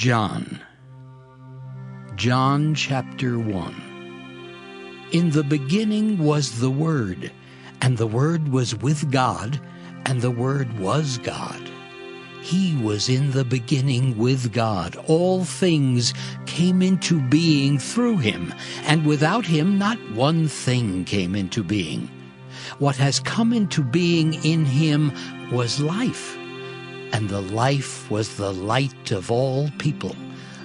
John chapter 1. In the beginning was the Word, and the Word was with God, and the Word was God. He was in the beginning with God. All things came into being through him, and without him not one thing came into being. What has come into being in him was life, and the life was the light of all people.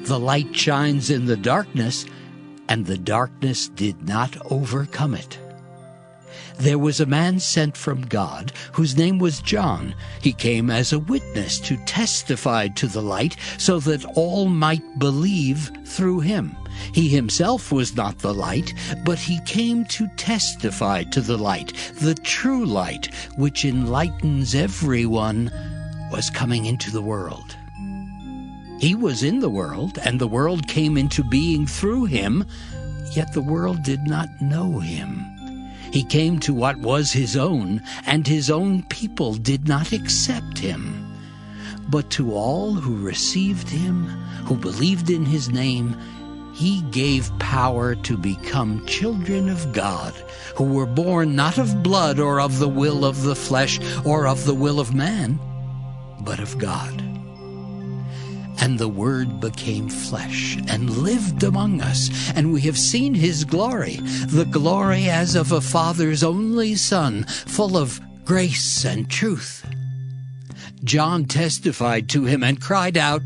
The light shines in the darkness, and the darkness did not overcome it. There was a man sent from God, whose name was John. He came as a witness to testify to the light, so that all might believe through him. He himself was not the light, but he came to testify to the light. The true light, which enlightens everyone, was coming into the world. He was in the world, and the world came into being through him, yet the world did not know him. He came to what was his own, and his own people did not accept him. But to all who received him, who believed in his name, he gave power to become children of God, who were born not of blood or of the will of the flesh or of the will of man, but of God. And the Word became flesh and lived among us, and we have seen his glory, the glory as of a Father's only Son, full of grace and truth. John testified to him and cried out,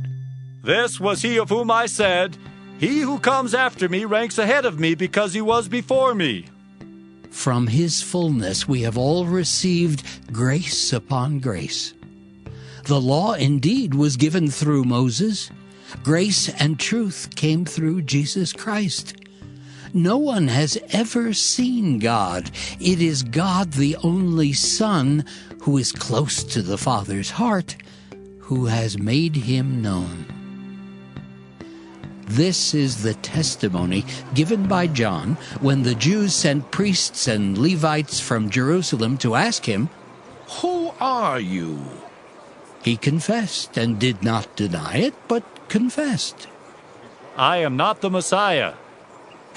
"This was he of whom I said, 'He who comes after me ranks ahead of me because he was before me.'" From his fullness we have all received grace upon grace. The law indeed was given through Moses. Grace and truth came through Jesus Christ. No one has ever seen God. It is God, the only Son, who is close to the Father's heart, who has made him known. This is the testimony given by John when the Jews sent priests and Levites from Jerusalem to ask him, "Who are you?" He confessed and did not deny it, but confessed. "I am not the Messiah."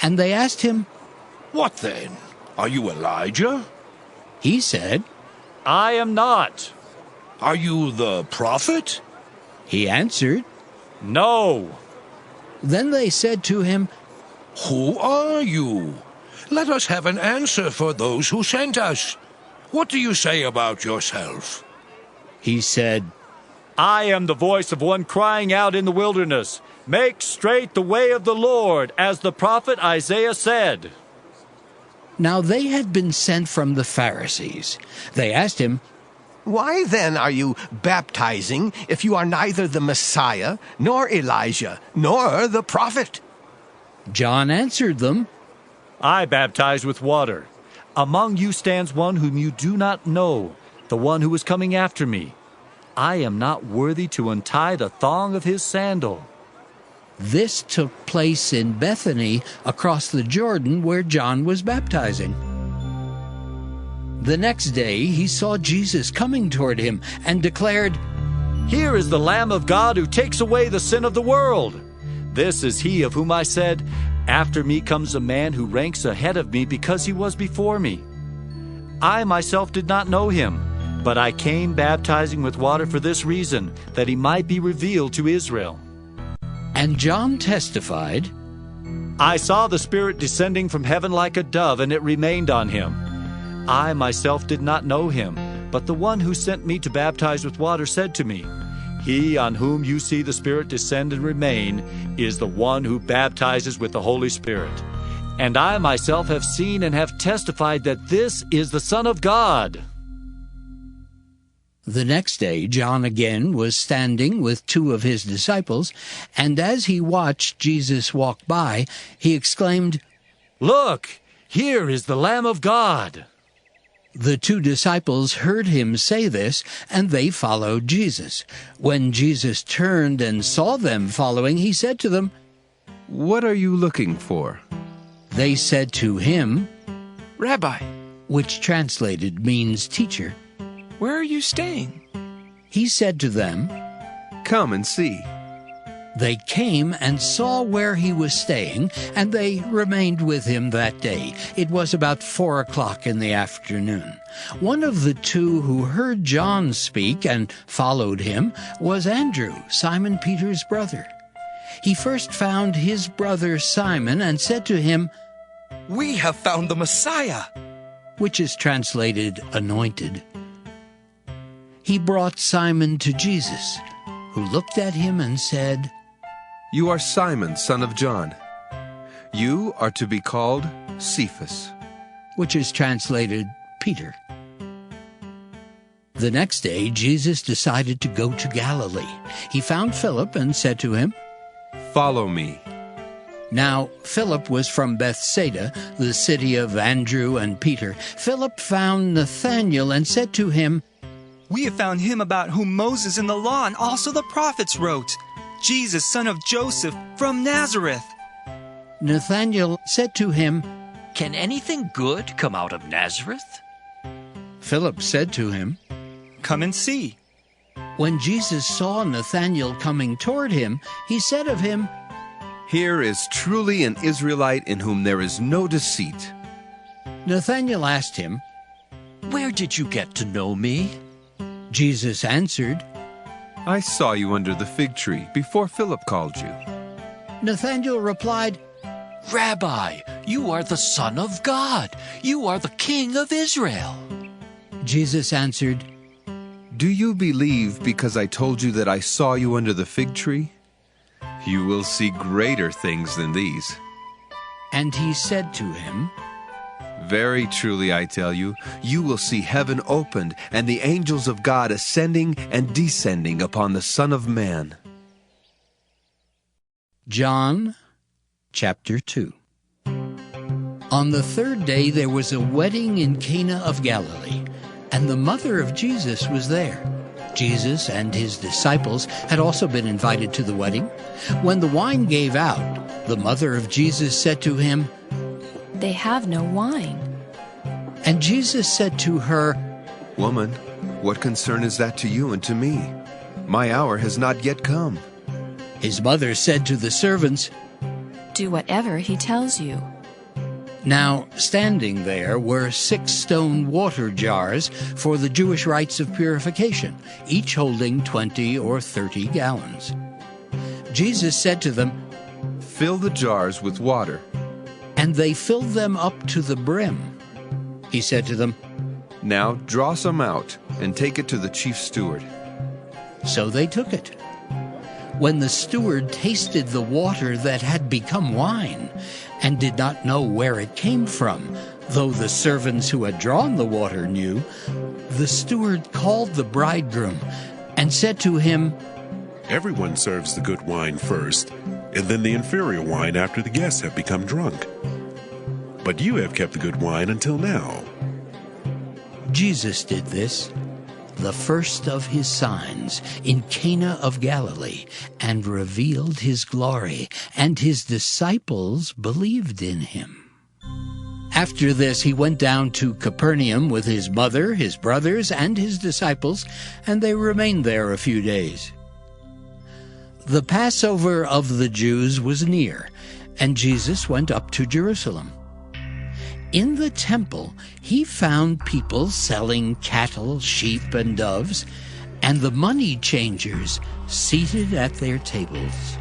And they asked him, "What then? Are you Elijah?" He said, "I am not." "Are you the prophet?" He answered, "No." Then they said to him, "Who are you? Let us have an answer for those who sent us. What do you say about yourself?" He said, "I am the voice of one crying out in the wilderness, 'Make straight the way of the Lord,' as the prophet Isaiah said." Now they had been sent from the Pharisees. They asked him, "Why then are you baptizing if you are neither the Messiah, nor Elijah, nor the prophet?" John answered them, "I baptize with water. Among you stands one whom you do not know, the one who is coming after me. I am not worthy to untie the thong of his sandal." This took place in Bethany across the Jordan where John was baptizing. The next day he saw Jesus coming toward him and declared, "Here is the Lamb of God who takes away the sin of the world. This is he of whom I said, 'After me comes a man who ranks ahead of me because he was before me.' I myself did not know him, but I came baptizing with water for this reason, that he might be revealed to Israel." And John testified, "I saw the Spirit descending from heaven like a dove, and it remained on him. I myself did not know him, but the one who sent me to baptize with water said to me, 'He on whom you see the Spirit descend and remain is the one who baptizes with the Holy Spirit.' And I myself have seen and have testified that this is the Son of God." The next day John again was standing with two of his disciples, and as he watched Jesus walk by, he exclaimed, "Look, here is the Lamb of God." The two disciples heard him say this, and they followed Jesus. When Jesus turned and saw them following, he said to them, "What are you looking for?" They said to him, "Rabbi, which translated means teacher. where are you staying?" He said to them, "Come and see." They came and saw where he was staying, and they remained with him that day. It was about 4 o'clock in the afternoon. One of the two who heard John speak and followed him was Andrew, Simon Peter's brother. He first found his brother Simon and said to him, "We have found the Messiah," which is translated anointed. He brought Simon to Jesus, who looked at him and said, You are Simon, son of John. You are to be called Cephas, which is translated Peter. The next day, Jesus decided to go to Galilee. He found Philip and said to him, Follow me. Now, Philip was from Bethsaida, the city of Andrew and Peter. Philip found Nathanael and said to him, "We have found him about whom Moses in the law and also the prophets wrote, Jesus, son of Joseph, from Nazareth." Nathanael said to him, Can anything good come out of Nazareth? Philip said to him, "Come and see." When Jesus saw Nathanael coming toward him, he said of him, Here is truly an Israelite in whom there is no deceit. Nathanael asked him, Where did you get to know me? Jesus answered, I saw you under the fig tree before Philip called you. Nathanael replied, Rabbi, you are the Son of God. You are the King of Israel. Jesus answered, Do you believe because I told you that I saw you under the fig tree? You will see greater things than these. And he said to him, Very truly I tell you, you will see heaven opened and the angels of God ascending and descending upon the Son of Man. John chapter 2. On the third day there was a wedding in Cana of Galilee, and the mother of Jesus was there. Jesus and his disciples had also been invited to the wedding. When the wine gave out, the mother of Jesus said to him, They have no wine. And Jesus said to her, Woman, what concern is that to you and to me? My hour has not yet come. His mother said to the servants, Do whatever he tells you. Now, standing there were 6 stone water jars for the Jewish rites of purification, each holding 20 or 30 gallons. Jesus said to them, Fill the jars with water. And they filled them up to the brim. He said to them, Now draw some out and take it to the chief steward. So they took it. When the steward tasted the water that had become wine, and did not know where it came from, though the servants who had drawn the water knew, the steward called the bridegroom and said to him, Everyone serves the good wine first, and then the inferior wine after the guests have become drunk. But you have kept the good wine until now. Jesus did this, the first of his signs, in Cana of Galilee, and revealed his glory, and his disciples believed in him. After this he went down to Capernaum with his mother, his brothers, and his disciples, and they remained there a few days. The Passover of the Jews was near, and Jesus went up to Jerusalem. In the temple, he found people selling cattle, sheep, and doves, and the money changers seated at their tables.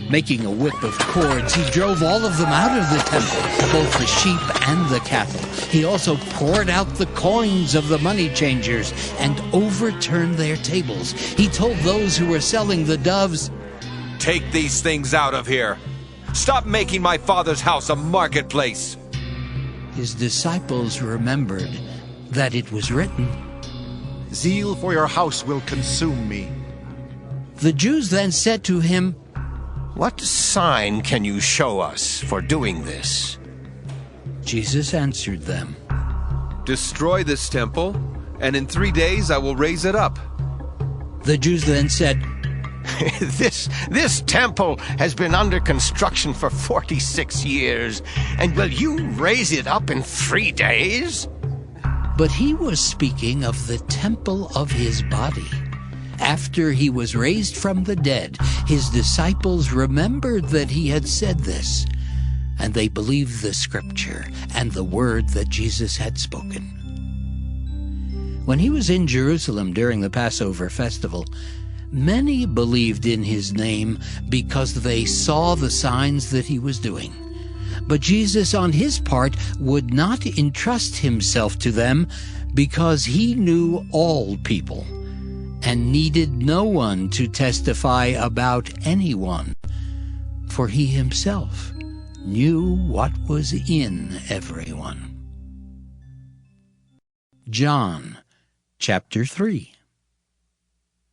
Making a whip of cords, he drove all of them out of the temple, both the sheep and the cattle. He also poured out the coins of the money changers and overturned their tables. He told those who were selling the doves, Take these things out of here. Stop making my Father's house a marketplace. His disciples remembered that it was written, Zeal for your house will consume me. The Jews then said to him, What sign can you show us for doing this? Jesus answered them, Destroy this temple, and in 3 days I will raise it up. The Jews then said, This temple has been under construction for 46 years, and will you raise it up in 3 days? But he was speaking of the temple of his body. after he was raised from the dead, his disciples remembered that he had said this, and they believed the scripture and the word that Jesus had spoken. When he was in Jerusalem during the Passover festival, many believed in his name because they saw the signs that he was doing. But Jesus, on his part, would not entrust himself to them because he knew all people and needed no one to testify about anyone, for he himself knew what was in everyone. John chapter 3.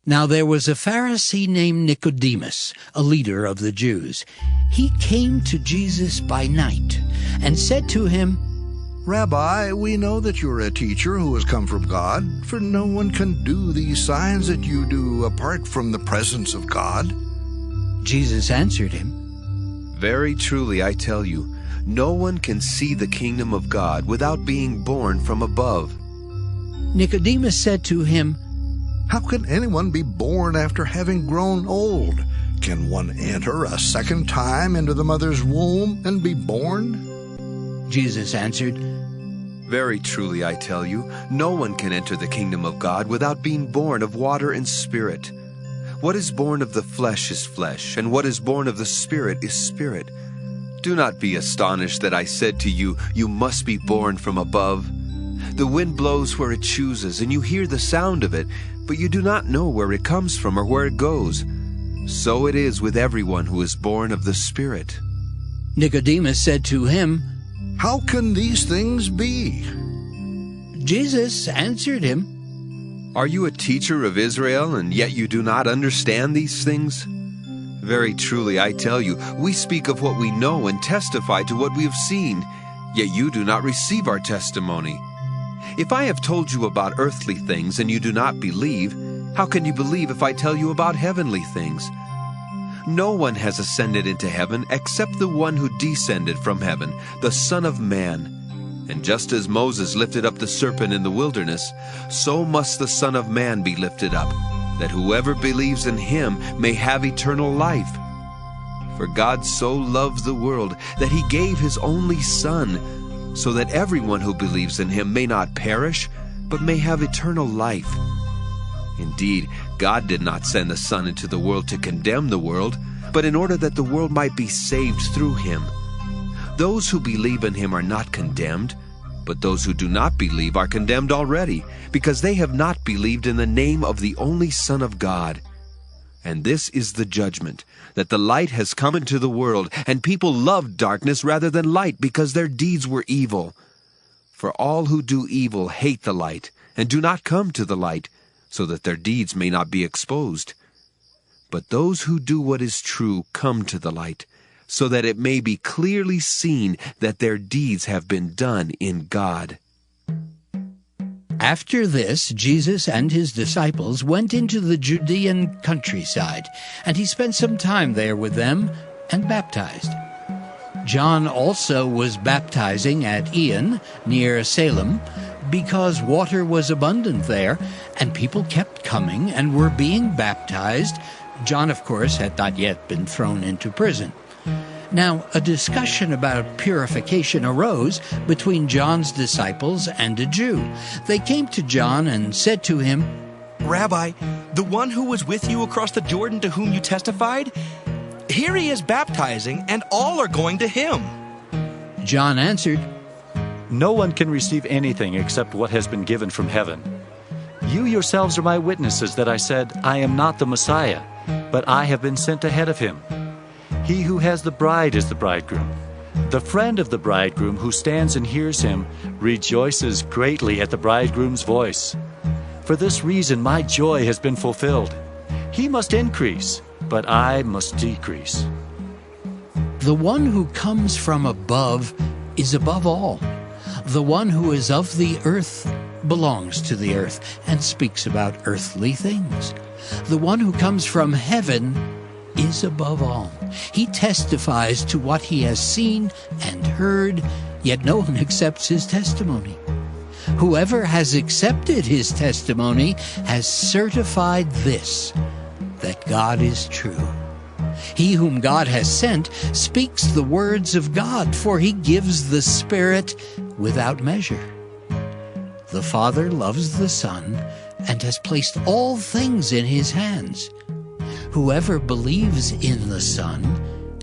Now there was a Pharisee named Nicodemus, a leader of the Jews. He came to Jesus by night and said to him, Rabbi, we know that you're a teacher who has come from God, for no one can do these signs that you do apart from the presence of God. Jesus answered him, Very truly I tell you, no one can see the kingdom of God without being born from above. Nicodemus said to him, How can anyone be born after having grown old? Can one enter a second time into the mother's womb and be born? Jesus answered, Very truly I tell you, no one can enter the kingdom of God without being born of water and spirit. What is born of the flesh is flesh, and what is born of the Spirit is spirit. Do not be astonished that I said to you, You must be born from above. The wind blows where it chooses, and you hear the sound of it, but you do not know where it comes from or where it goes. So it is with everyone who is born of the Spirit. Nicodemus said to him, How can these things be? Jesus answered him, Are you a teacher of Israel, and yet you do not understand these things? Very truly I tell you, we speak of what we know and testify to what we have seen, yet you do not receive our testimony. If I have told you about earthly things and you do not believe, how can you believe if I tell you about heavenly things? No one has ascended into heaven except the one who descended from heaven, the Son of Man. And just as Moses lifted up the serpent in the wilderness, so must the Son of Man be lifted up, that whoever believes in him may have eternal life. For God so loved the world that he gave his only Son, so that everyone who believes in him may not perish, but may have eternal life. Indeed, God did not send the Son into the world to condemn the world, but in order that the world might be saved through him. Those who believe in him are not condemned, but those who do not believe are condemned already, because they have not believed in the name of the only Son of God. And this is the judgment, that the light has come into the world, and people loved darkness rather than light, because their deeds were evil. For all who do evil hate the light, and do not come to the light, so that their deeds may not be exposed. But those who do what is true come to the light, so that it may be clearly seen that their deeds have been done in God. After this, Jesus and his disciples went into the Judean countryside, and he spent some time there with them and baptized. John also was baptizing at Aenon, near Salem, because water was abundant there, and people kept coming and were being baptized. John, of course, had not yet been thrown into prison. Now, a discussion about purification arose between John's disciples and a Jew. They came to John and said to him, Rabbi, the one who was with you across the Jordan to whom you testified, here he is baptizing, and all are going to him. John answered, No one can receive anything except what has been given from heaven. You yourselves are my witnesses that I said, I am not the Messiah, but I have been sent ahead of him. He who has the bride is the bridegroom. The friend of the bridegroom who stands and hears him rejoices greatly at the bridegroom's voice. For this reason my joy has been fulfilled. He must increase, but I must decrease. The one who comes from above is above all. The one who is of the earth belongs to the earth and speaks about earthly things. The one who comes from heaven is above all. He testifies to what he has seen and heard, yet no one accepts his testimony. Whoever has accepted his testimony has certified this, that God is true. He whom God has sent speaks the words of God, for he gives the Spirit without measure. The Father loves the Son and has placed all things in his hands. Whoever believes in the Son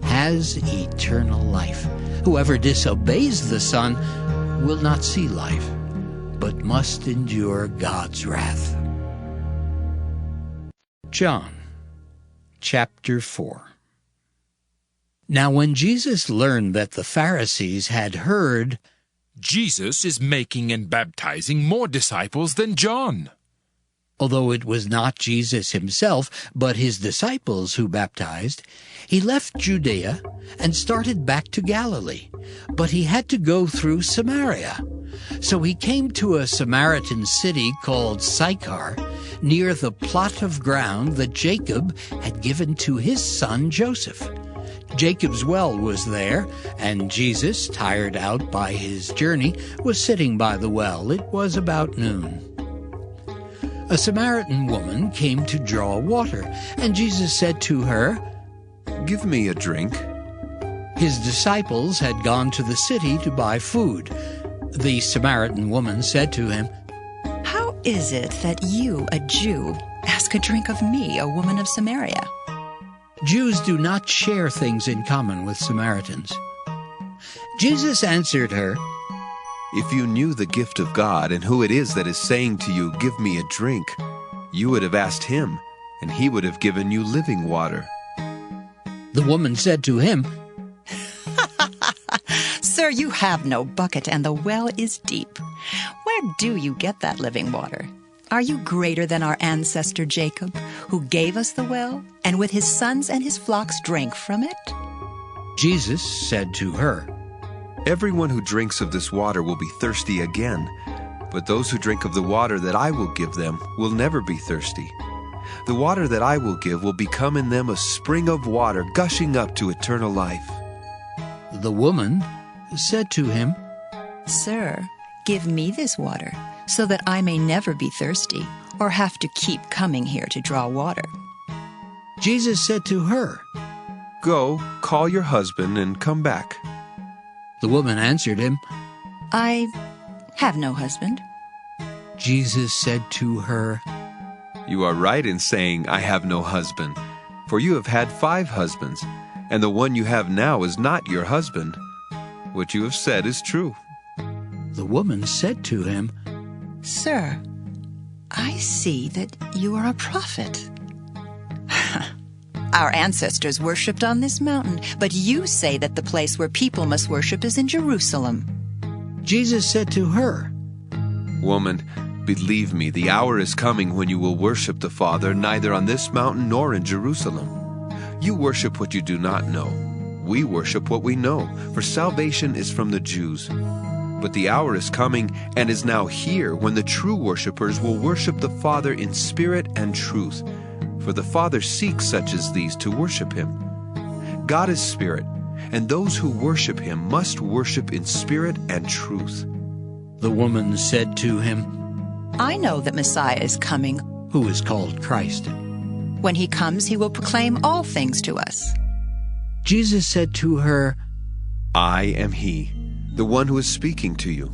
has eternal life. Whoever disobeys the Son will not see life, but must endure God's wrath. John, chapter 4. Now when Jesus learned that the Pharisees had heard, Jesus is making and baptizing more disciples than John. Although it was not Jesus himself, but his disciples who baptized, he left Judea and started back to Galilee. But he had to go through Samaria. So he came to a Samaritan city called Sychar, near the plot of ground that Jacob had given to his son Joseph. Jacob's well was there, and Jesus, tired out by his journey, was sitting by the well. It was about noon. A Samaritan woman came to draw water, and Jesus said to her, "Give me a drink." His disciples had gone to the city to buy food. The Samaritan woman said to him, "How is it that you, a Jew, ask a drink of me, a woman of Samaria?" Jews do not share things in common with Samaritans. Jesus answered her, "If you knew the gift of God and who it is that is saying to you, 'Give me a drink,' you would have asked him, and he would have given you living water." The woman said to him, "Sir, you have no bucket, and the well is deep. Where do you get that living water? Are you greater than our ancestor Jacob, who gave us the well, and with his sons and his flocks drank from it?" Jesus said to her, "Everyone who drinks of this water will be thirsty again, but those who drink of the water that I will give them will never be thirsty. The water that I will give will become in them a spring of water gushing up to eternal life." The woman said to him, "Sir, give me this water, so that I may never be thirsty, or have to keep coming here to draw water." Jesus said to her, "Go, call your husband and come back." The woman answered him, "I have no husband." Jesus said to her, "You are right in saying, 'I have no husband,' for you have had 5 husbands, and the one you have now is not your husband. What you have said is true." The woman said to him, "Sir, I see that you are a prophet. Our ancestors worshipped on this mountain, but you say that the place where people must worship is in Jerusalem." Jesus said to her, "Woman, believe me, the hour is coming when you will worship the Father neither on this mountain nor in Jerusalem. You worship what you do not know. We worship what we know, for salvation is from the Jews. But the hour is coming and is now here when the true worshipers will worship the Father in spirit and truth, for the Father seeks such as these to worship him. God is spirit, and those who worship him must worship in spirit and truth." The woman said to him, "I know that Messiah is coming, who is called Christ. When he comes, he will proclaim all things to us." Jesus said to her, "I am he, the one who is speaking to you."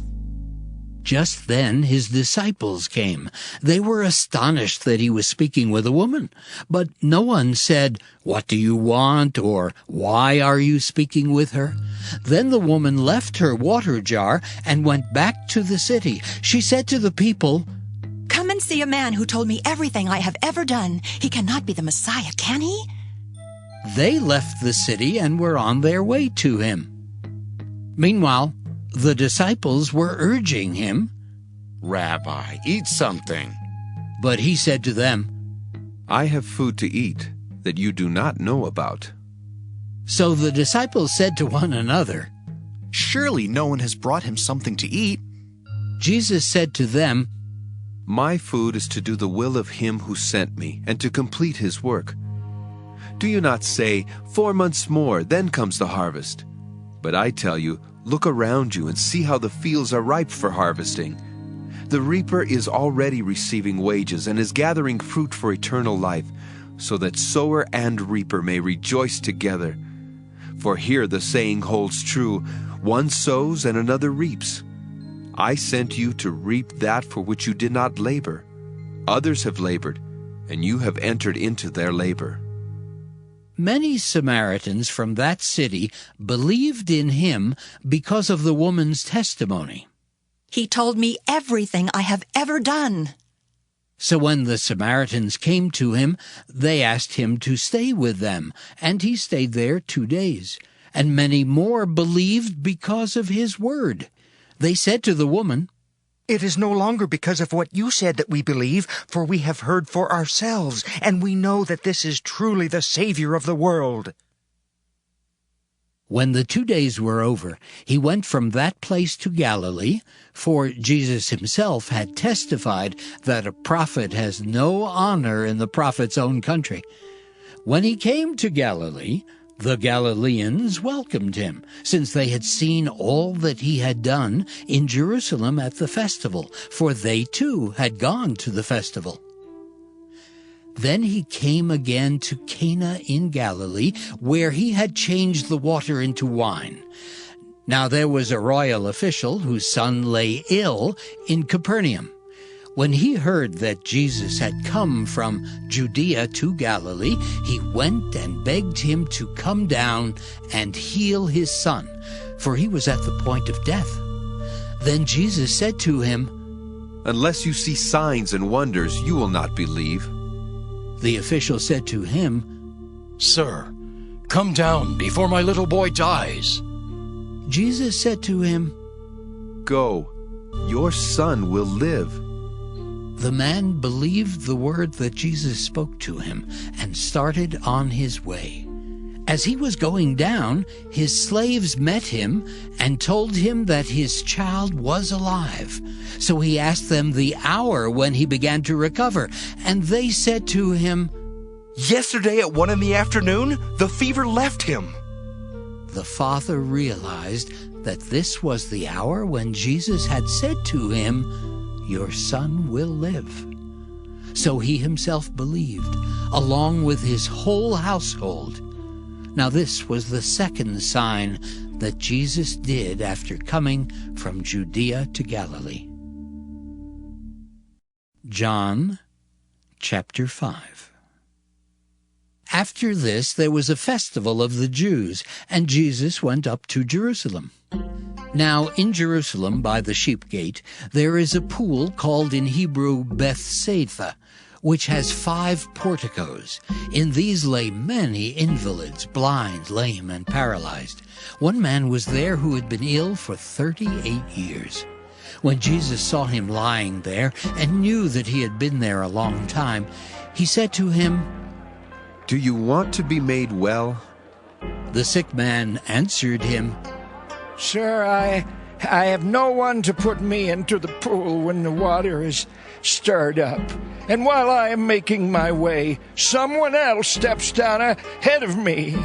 Just then his disciples came. They were astonished that he was speaking with a woman. But no one said, "What do you want?" or "Why are you speaking with her?" Then the woman left her water jar and went back to the city. She said to the people, "Come and see a man who told me everything I have ever done. He cannot be the Messiah, can he?" They left the city and were on their way to him. Meanwhile, the disciples were urging him, "Rabbi, eat something." But he said to them, "I have food to eat that you do not know about." So the disciples said to one another, "Surely no one has brought him something to eat." Jesus said to them, "My food is to do the will of him who sent me and to complete his work. Do you not say, 4 months more, then comes the harvest? But I tell you, look around you and see how the fields are ripe for harvesting. The reaper is already receiving wages and is gathering fruit for eternal life, so that sower and reaper may rejoice together. For here the saying holds true, one sows and another reaps. I sent you to reap that for which you did not labor. Others have labored, and you have entered into their labor. Many Samaritans from that city believed in him because of the woman's testimony. He told me everything I have ever done. So when the Samaritans came to him, they asked him to stay with them, and he stayed there 2 days. And many more believed because of his word. They said to the woman, "It is no longer because of what you said that we believe, for we have heard for ourselves, and we know that this is truly the Savior of the world." When the 2 days were over, he went from that place to Galilee, for Jesus himself had testified that a prophet has no honor in the prophet's own country. When he came to Galilee, the Galileans welcomed him, since they had seen all that he had done in Jerusalem at the festival, for they too had gone to the festival. Then he came again to Cana in Galilee, where he had changed the water into wine. Now there was a royal official whose son lay ill in Capernaum. When he heard that Jesus had come from Judea to Galilee, he went and begged him to come down and heal his son, for he was at the point of death. Then Jesus said to him, "Unless you see signs and wonders, you will not believe." The official said to him, "Sir, come down before my little boy dies." Jesus said to him, "Go, your son will live." The man believed the word that Jesus spoke to him and started on his way. As he was going down, his slaves met him and told him that his child was alive. So he asked them the hour when he began to recover, and they said to him, "Yesterday at 1 PM, the fever left him." The father realized that this was the hour when Jesus had said to him, "Your son will live." So he himself believed, along with his whole household. Now this was the second sign that Jesus did after coming from Judea to Galilee. John chapter 5. After this there was a festival of the Jews, and Jesus went up to Jerusalem. Now in Jerusalem by the sheep gate there is a pool called in Hebrew Bethsaida, which has 5 porticos. In these lay many invalids, blind, lame, and paralyzed. One man was there who had been ill for 38 years. When Jesus saw him lying there and knew that he had been there a long time, he said to him, "Do you want to be made well?" The sick man answered him, "Sir, I have no one to put me into the pool when the water is stirred up. And while I am making my way, someone else steps down ahead of me."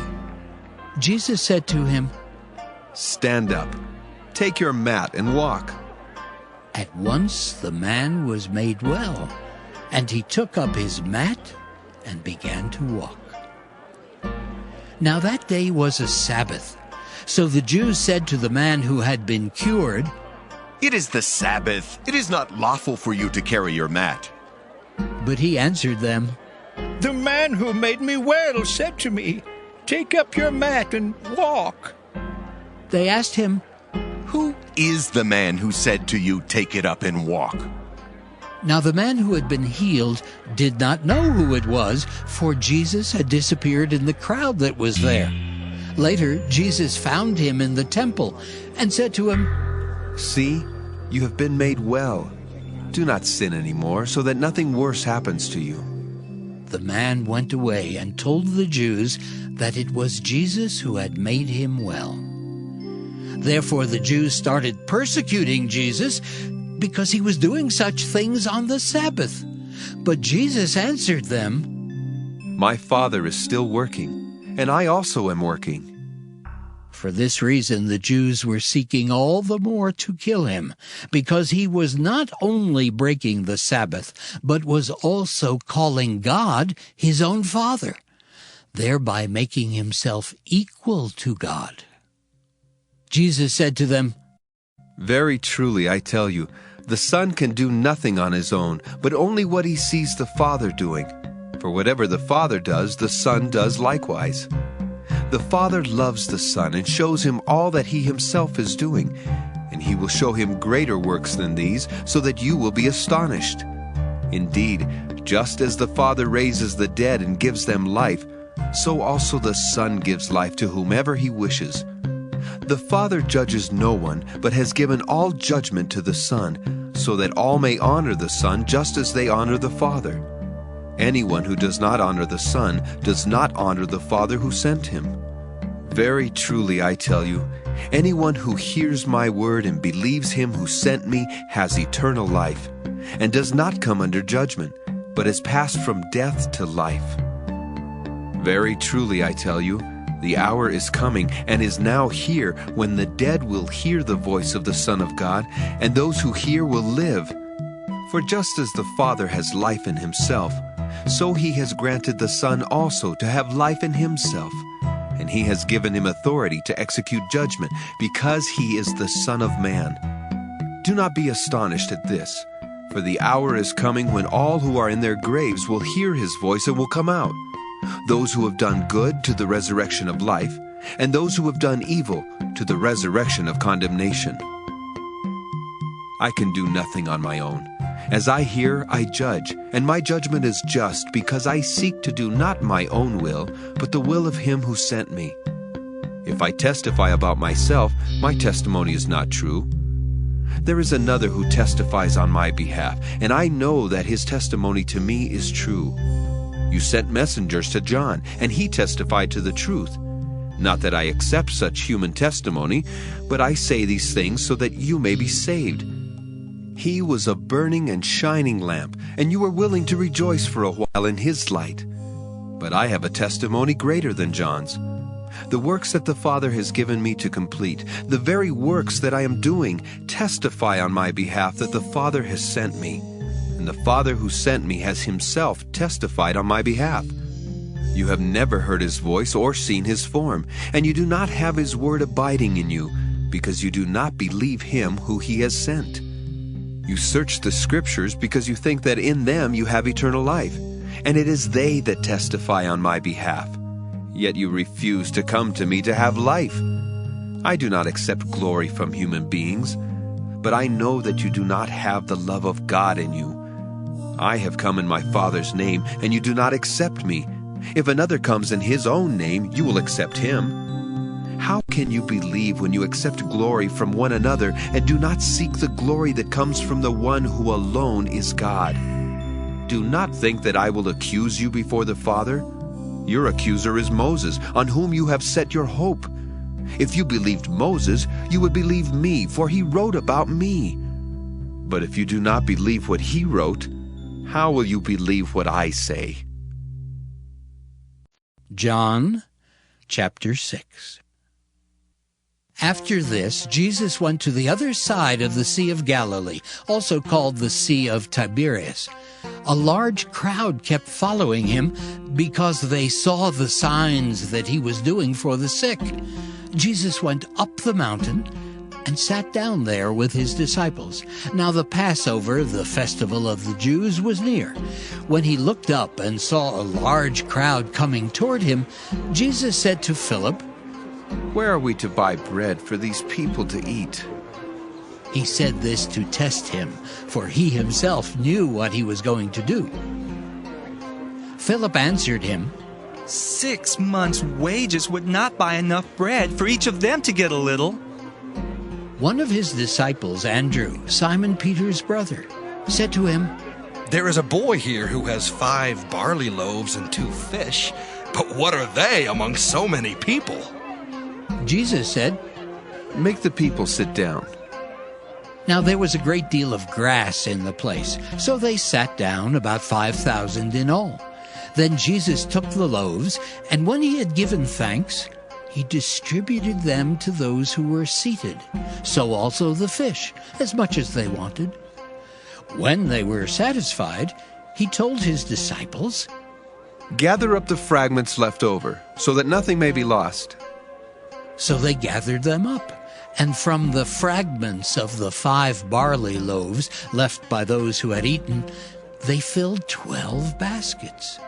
Jesus said to him, "Stand up, take your mat and walk." At once the man was made well, and he took up his mat and began to walk. Now that day was a Sabbath. So the Jews said to the man who had been cured, "It is the Sabbath. It is not lawful for you to carry your mat." But he answered them, "The man who made me well said to me, 'Take up your mat and walk.'" They asked him, "Who is the man who said to you, 'Take it up and walk'?" Now the man who had been healed did not know who it was, for Jesus had disappeared in the crowd that was there. Later, Jesus found him in the temple and said to him, "See, you have been made well. Do not sin anymore, so that nothing worse happens to you." The man went away and told the Jews that it was Jesus who had made him well. Therefore the Jews started persecuting Jesus because he was doing such things on the Sabbath. But Jesus answered them, "My Father is still working, and I also am working." For this reason the Jews were seeking all the more to kill him, because he was not only breaking the Sabbath, but was also calling God his own Father, thereby making himself equal to God. Jesus said to them, Very truly, I tell you, the Son can do nothing on his own, but only what he sees the Father doing. For whatever the Father does, the Son does likewise. The Father loves the Son and shows him all that he himself is doing, and he will show him greater works than these, so that you will be astonished. Indeed, just as the Father raises the dead and gives them life, so also the Son gives life to whomever he wishes. The Father judges no one, but has given all judgment to the Son, so that all may honor the Son just as they honor the Father. Anyone who does not honor the Son does not honor the Father who sent him. Very truly, I tell you, anyone who hears my word and believes him who sent me has eternal life, and does not come under judgment, but has passed from death to life. Very truly, I tell you, the hour is coming and is now here when the dead will hear the voice of the Son of God, and those who hear will live. For just as the Father has life in himself, so he has granted the Son also to have life in himself. And he has given him authority to execute judgment, because he is the Son of Man. Do not be astonished at this, for the hour is coming when all who are in their graves will hear his voice and will come out. Those who have done good to the resurrection of life, and those who have done evil to the resurrection of condemnation. I can do nothing on my own. As I hear, I judge, and my judgment is just, because I seek to do not my own will, but the will of him who sent me. If I testify about myself, my testimony is not true. There is another who testifies on my behalf, and I know that his testimony to me is true. You sent messengers to John, and he testified to the truth. Not that I accept such human testimony, but I say these things so that you may be saved. He was a burning and shining lamp, and you were willing to rejoice for a while in his light. But I have a testimony greater than John's. The works that the Father has given me to complete, the very works that I am doing, testify on my behalf that the Father has sent me. And the Father who sent me has himself testified on my behalf. You have never heard his voice or seen his form, and you do not have his word abiding in you, because you do not believe him who he has sent. You search the Scriptures because you think that in them you have eternal life, and it is they that testify on my behalf. Yet you refuse to come to me to have life. I do not accept glory from human beings, but I know that you do not have the love of God in you. I have come in my Father's name, and you do not accept me. If another comes in his own name, you will accept him. How can you believe when you accept glory from one another and do not seek the glory that comes from the one who alone is God? Do not think that I will accuse you before the Father. Your accuser is Moses, on whom you have set your hope. If you believed Moses, you would believe me, for he wrote about me. But if you do not believe what he wrote, how will you believe what I say? John chapter 6. After this, Jesus went to the other side of the Sea of Galilee, also called the Sea of Tiberias. A large crowd kept following him because they saw the signs that he was doing for the sick. Jesus went up the mountain and sat down there with his disciples. Now the Passover, the festival of the Jews, was near. When he looked up and saw a large crowd coming toward him, Jesus said to Philip, Where are we to buy bread for these people to eat? He said this to test him, for he himself knew what he was going to do. Philip answered him, 6 months' wages would not buy enough bread for each of them to get a little. One of his disciples, Andrew, Simon Peter's brother, said to him, There is a boy here who has 5 barley loaves and 2 fish, but what are they among so many people? Jesus said, Make the people sit down. Now there was a great deal of grass in the place, so they sat down, about 5,000 in all. Then Jesus took the loaves, and when he had given thanks, he distributed them to those who were seated, so also the fish, as much as they wanted. When they were satisfied, he told his disciples, "Gather up the fragments left over, so that nothing may be lost." So they gathered them up, and from the fragments of the 5 barley loaves left by those who had eaten, they filled 12 baskets.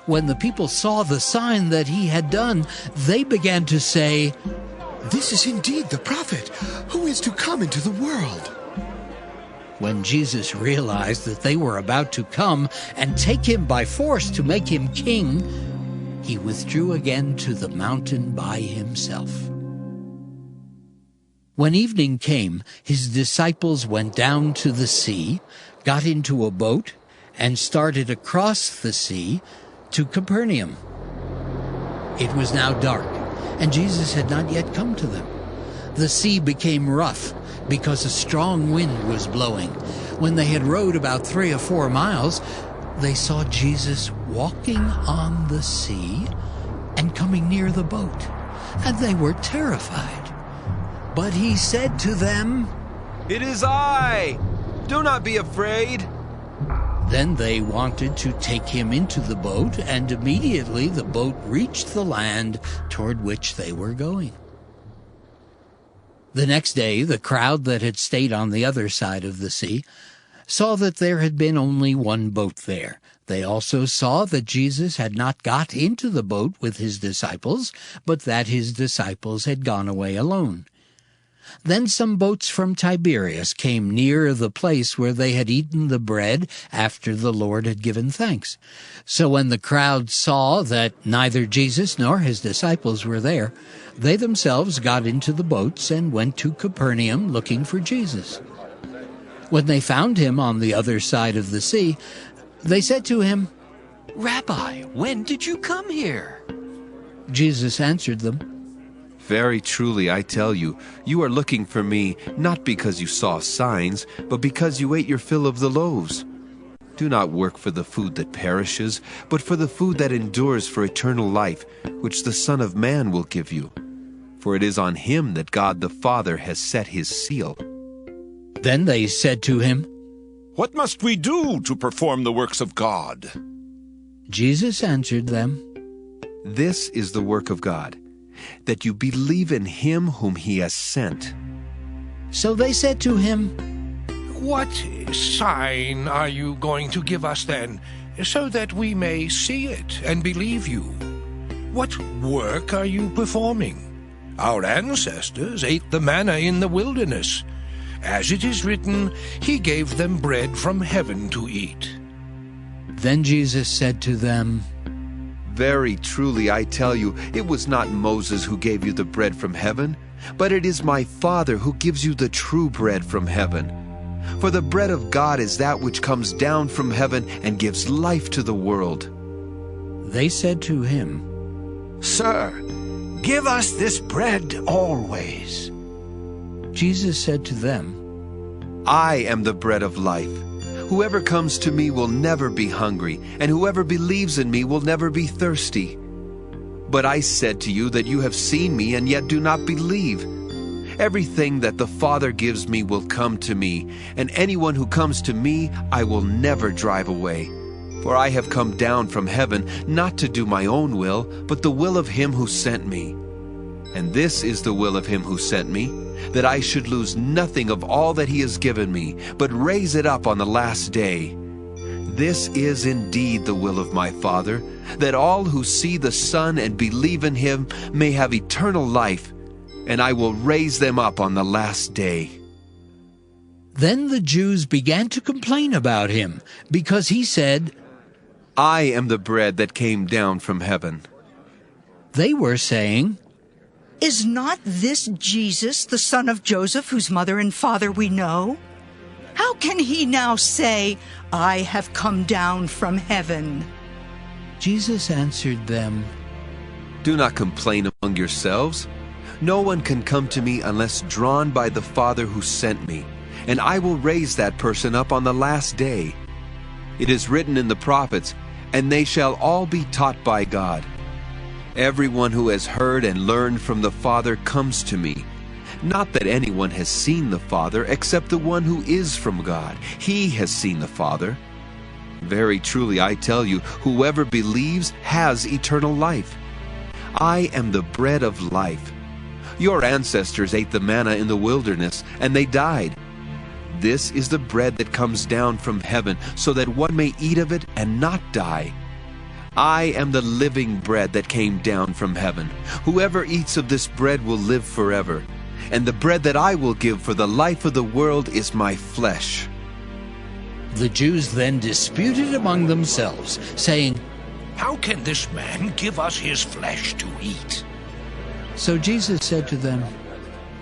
When the people saw the sign that he had done, they began to say, "This is indeed the prophet who is to come into the world." When Jesus realized that they were about to come and take him by force to make him king, he withdrew again to the mountain by himself. When evening came, his disciples went down to the sea, got into a boat, and started across the sea to Capernaum. It was now dark, and Jesus had not yet come to them. The sea became rough because a strong wind was blowing. When they had rowed about 3 or 4 miles, they saw Jesus walking on the sea and coming near the boat, and they were terrified. But he said to them, "It is I! Do not be afraid." Then they wanted to take him into the boat, and immediately the boat reached the land toward which they were going. The next day, the crowd that had stayed on the other side of the sea saw that there had been only one boat there. They also saw that Jesus had not got into the boat with his disciples, but that his disciples had gone away alone. Then some boats from Tiberias came near the place where they had eaten the bread after the Lord had given thanks. So when the crowd saw that neither Jesus nor his disciples were there, they themselves got into the boats and went to Capernaum looking for Jesus. When they found him on the other side of the sea, they said to him, "Rabbi, when did you come here?" Jesus answered them, "Very truly, I tell you, you are looking for me, not because you saw signs, but because you ate your fill of the loaves. Do not work for the food that perishes, but for the food that endures for eternal life, which the Son of Man will give you. For it is on him that God the Father has set his seal." Then they said to him, "What must we do to perform the works of God?" Jesus answered them, "This is the work of God, that you believe in him whom he has sent." So they said to him, "What sign are you going to give us then, so that we may see it and believe you? What work are you performing? Our ancestors ate the manna in the wilderness. As it is written, he gave them bread from heaven to eat." Then Jesus said to them, "Very truly, I tell you, it was not Moses who gave you the bread from heaven, but it is my Father who gives you the true bread from heaven. For the bread of God is that which comes down from heaven and gives life to the world." They said to him, "Sir, give us this bread always." Jesus said to them, "I am the bread of life. Whoever comes to me will never be hungry, and whoever believes in me will never be thirsty. But I said to you that you have seen me and yet do not believe. Everything that the Father gives me will come to me, and anyone who comes to me I will never drive away. For I have come down from heaven not to do my own will, but the will of him who sent me. And this is the will of him who sent me, that I should lose nothing of all that he has given me, but raise it up on the last day. This is indeed the will of my Father, that all who see the Son and believe in him may have eternal life, and I will raise them up on the last day." Then the Jews began to complain about him, because he said, "I am the bread that came down from heaven." They were saying, "Is not this Jesus, the son of Joseph, whose mother and father we know? How can he now say, 'I have come down from heaven'?" Jesus answered them, "Do not complain among yourselves. No one can come to me unless drawn by the Father who sent me, and I will raise that person up on the last day. It is written in the prophets, and they shall all be taught by God. Everyone who has heard and learned from the Father comes to me. Not that anyone has seen the Father except the one who is from God. He has seen the Father. Very truly I tell you, whoever believes has eternal life. I am the bread of life. Your ancestors ate the manna in the wilderness, and they died. This is the bread that comes down from heaven, so that one may eat of it and not die. I am the living bread that came down from heaven. Whoever eats of this bread will live forever. And the bread that I will give for the life of the world is my flesh. The Jews then disputed among themselves, saying, "How can this man give us his flesh to eat?" So Jesus said to them,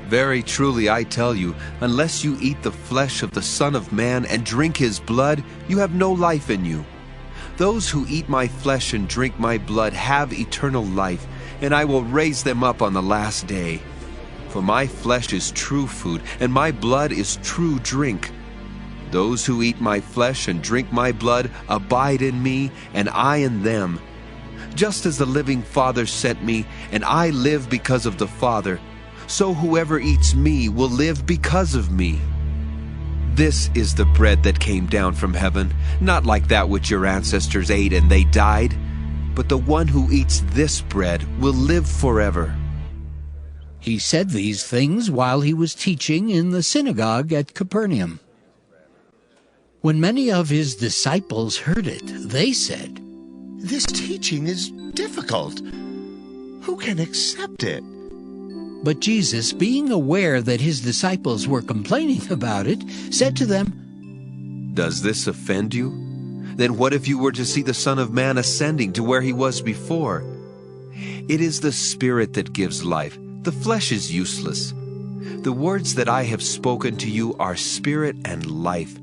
Very truly I tell you, unless you eat the flesh of the Son of Man and drink his blood, you have no life in you. Those who eat my flesh and drink my blood have eternal life, and I will raise them up on the last day. For my flesh is true food, and my blood is true drink. Those who eat my flesh and drink my blood abide in me, and I in them. Just as the living Father sent me, and I live because of the Father, so whoever eats me will live because of me. This is the bread that came down from heaven, not like that which your ancestors ate and they died, but the one who eats this bread will live forever. He said these things while he was teaching in the synagogue at Capernaum. When many of his disciples heard it, they said, "This teaching is difficult. Who can accept it?" But Jesus, being aware that his disciples were complaining about it, said to them, Does this offend you? Then what if you were to see the Son of Man ascending to where he was before? It is the Spirit that gives life. The flesh is useless. The words that I have spoken to you are spirit and life.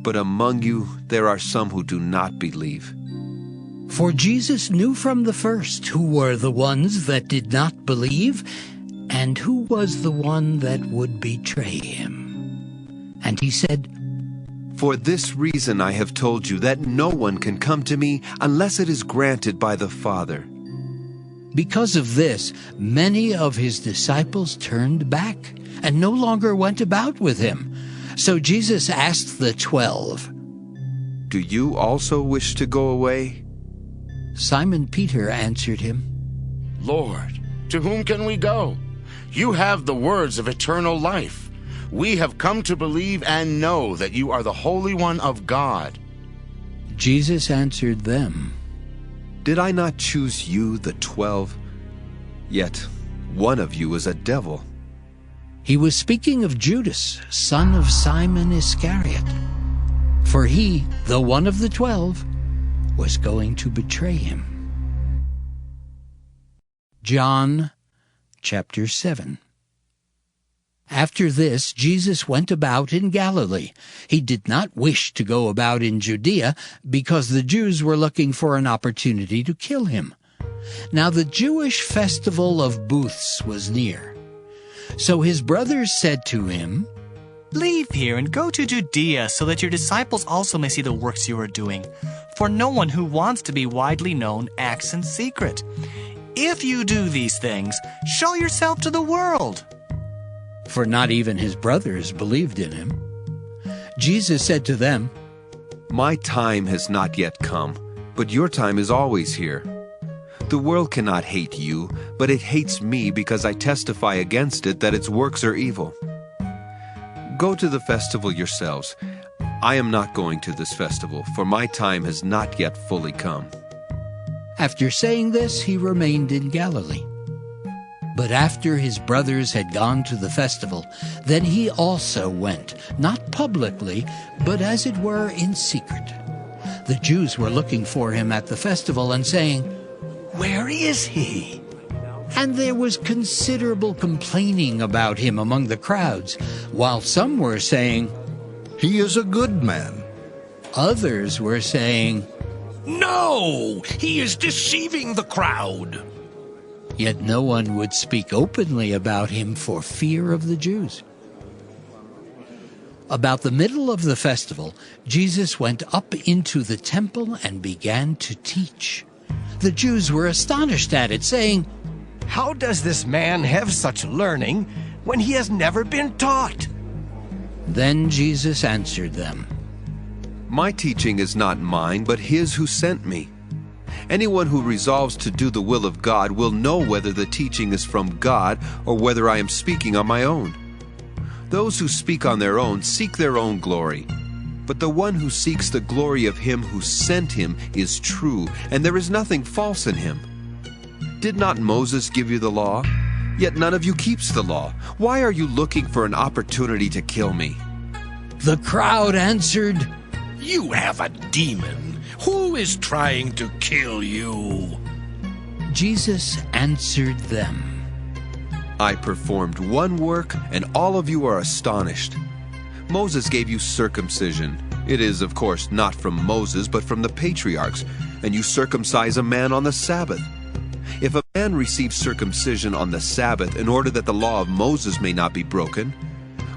But among you there are some who do not believe. For Jesus knew from the first who were the ones that did not believe, and who was the one that would betray him. And he said, For this reason I have told you that no one can come to me unless it is granted by the Father. Because of this, many of his disciples turned back and no longer went about with him. So Jesus asked the 12, Do you also wish to go away? Simon Peter answered him, Lord, to whom can we go? You have the words of eternal life. We have come to believe and know that you are the Holy One of God. Jesus answered them, Did I not choose you, the 12? Yet one of you is a devil. He was speaking of Judas, son of Simon Iscariot. For he, though one of the 12, was going to betray him. John chapter 7. After this, Jesus went about in Galilee. He did not wish to go about in Judea, because the Jews were looking for an opportunity to kill him. Now the Jewish festival of booths was near. So his brothers said to him, Leave here and go to Judea, so that your disciples also may see the works you are doing. For no one who wants to be widely known acts in secret. If you do these things, show yourself to the world. For not even his brothers believed in him. Jesus said to them, My time has not yet come, but your time is always here. The world cannot hate you, but it hates me because I testify against it that its works are evil. Go to the festival yourselves. I am not going to this festival, for my time has not yet fully come. After saying this, he remained in Galilee. But after his brothers had gone to the festival, then he also went, not publicly, but as it were in secret. The Jews were looking for him at the festival and saying, Where is he? And there was considerable complaining about him among the crowds, while some were saying, He is a good man. Others were saying, No, he is deceiving the crowd. Yet no one would speak openly about him for fear of the Jews. About the middle of the festival, Jesus went up into the temple and began to teach. The Jews were astonished at it, saying, "How does this man have such learning when he has never been taught?" Then Jesus answered them, My teaching is not mine, but his who sent me. Anyone who resolves to do the will of God will know whether the teaching is from God or whether I am speaking on my own. Those who speak on their own seek their own glory. But the one who seeks the glory of him who sent him is true, and there is nothing false in him. Did not Moses give you the law? Yet none of you keeps the law. Why are you looking for an opportunity to kill me? The crowd answered, "You have a demon. Who is trying to kill you?" Jesus answered them, I performed one work, and all of you are astonished. Moses gave you circumcision. It is, of course, not from Moses, but from the patriarchs, and you circumcise a man on the Sabbath. If a man receives circumcision on the Sabbath in order that the law of Moses may not be broken,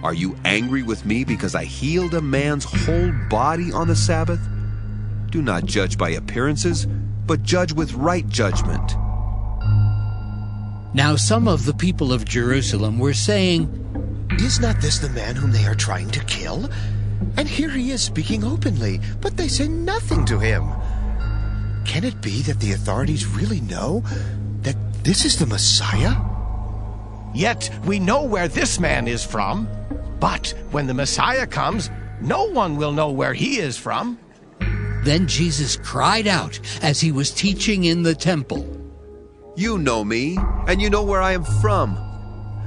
are you angry with me because I healed a man's whole body on the Sabbath? Do not judge by appearances, but judge with right judgment. Now some of the people of Jerusalem were saying, Is not this the man whom they are trying to kill? And here he is speaking openly, but they say nothing to him. Can it be that the authorities really know that this is the Messiah? Yet we know where this man is from. But when the Messiah comes, no one will know where he is from. Then Jesus cried out as he was teaching in the temple, You know me, and you know where I am from.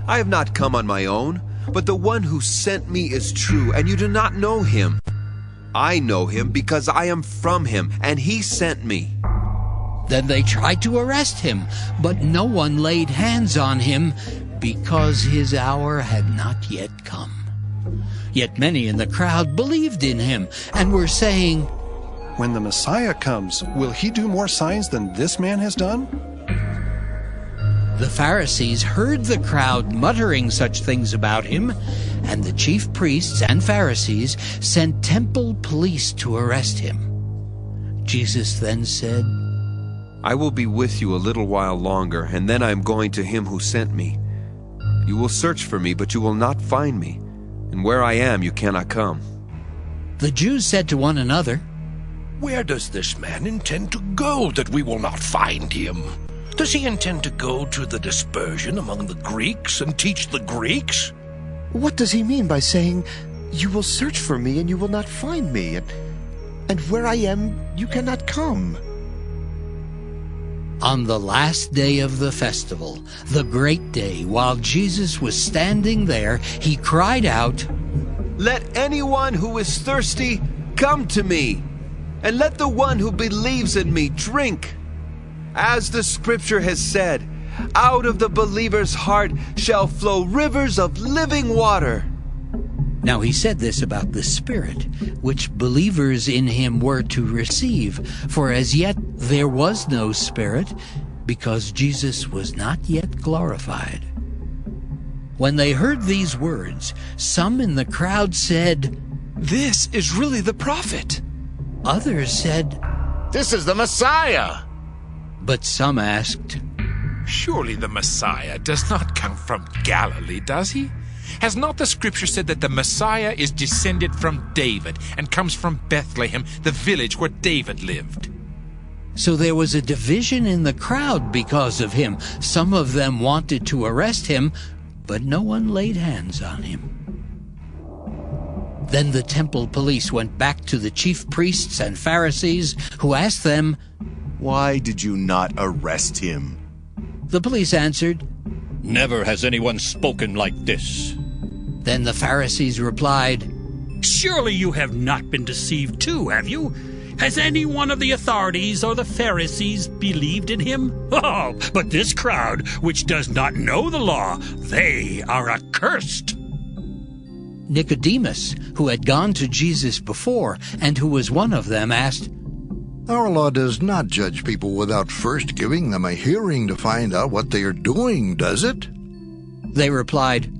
I have not come on my own, but the one who sent me is true, and you do not know him. I know him because I am from him, and he sent me. Then they tried to arrest him, but no one laid hands on him because his hour had not yet come. Yet many in the crowd believed in him and were saying, When the Messiah comes, will he do more signs than this man has done? The Pharisees heard the crowd muttering such things about him, and the chief priests and Pharisees sent temple police to arrest him. Jesus then said, I will be with you a little while longer, and then I am going to him who sent me. You will search for me, but you will not find me, and where I am you cannot come. The Jews said to one another, Where does this man intend to go that we will not find him? Does he intend to go to the dispersion among the Greeks and teach the Greeks? What does he mean by saying, You will search for me and you will not find me, and where I am you cannot come? On the last day of the festival, the great day, while Jesus was standing there, he cried out, Let anyone who is thirsty come to me, and let the one who believes in me drink. As the scripture has said, out of the believer's heart shall flow rivers of living water. Now he said this about the Spirit, which believers in him were to receive, for as yet there was no Spirit, because Jesus was not yet glorified. When they heard these words, some in the crowd said, This is really the prophet. Others said, This is the Messiah. But some asked, Surely the Messiah does not come from Galilee, does he? Has not the scripture said that the Messiah is descended from David and comes from Bethlehem, the village where David lived? So there was a division in the crowd because of him. Some of them wanted to arrest him, but no one laid hands on him. Then the temple police went back to the chief priests and Pharisees, who asked them, Why did you not arrest him? The police answered, Never has anyone spoken like this. Then the Pharisees replied, Surely you have not been deceived too, have you? Has any one of the authorities or the Pharisees believed in him? Oh, but this crowd, which does not know the law, they are accursed. Nicodemus, who had gone to Jesus before, and who was one of them, asked, Our law does not judge people without first giving them a hearing to find out what they are doing, does it? They replied,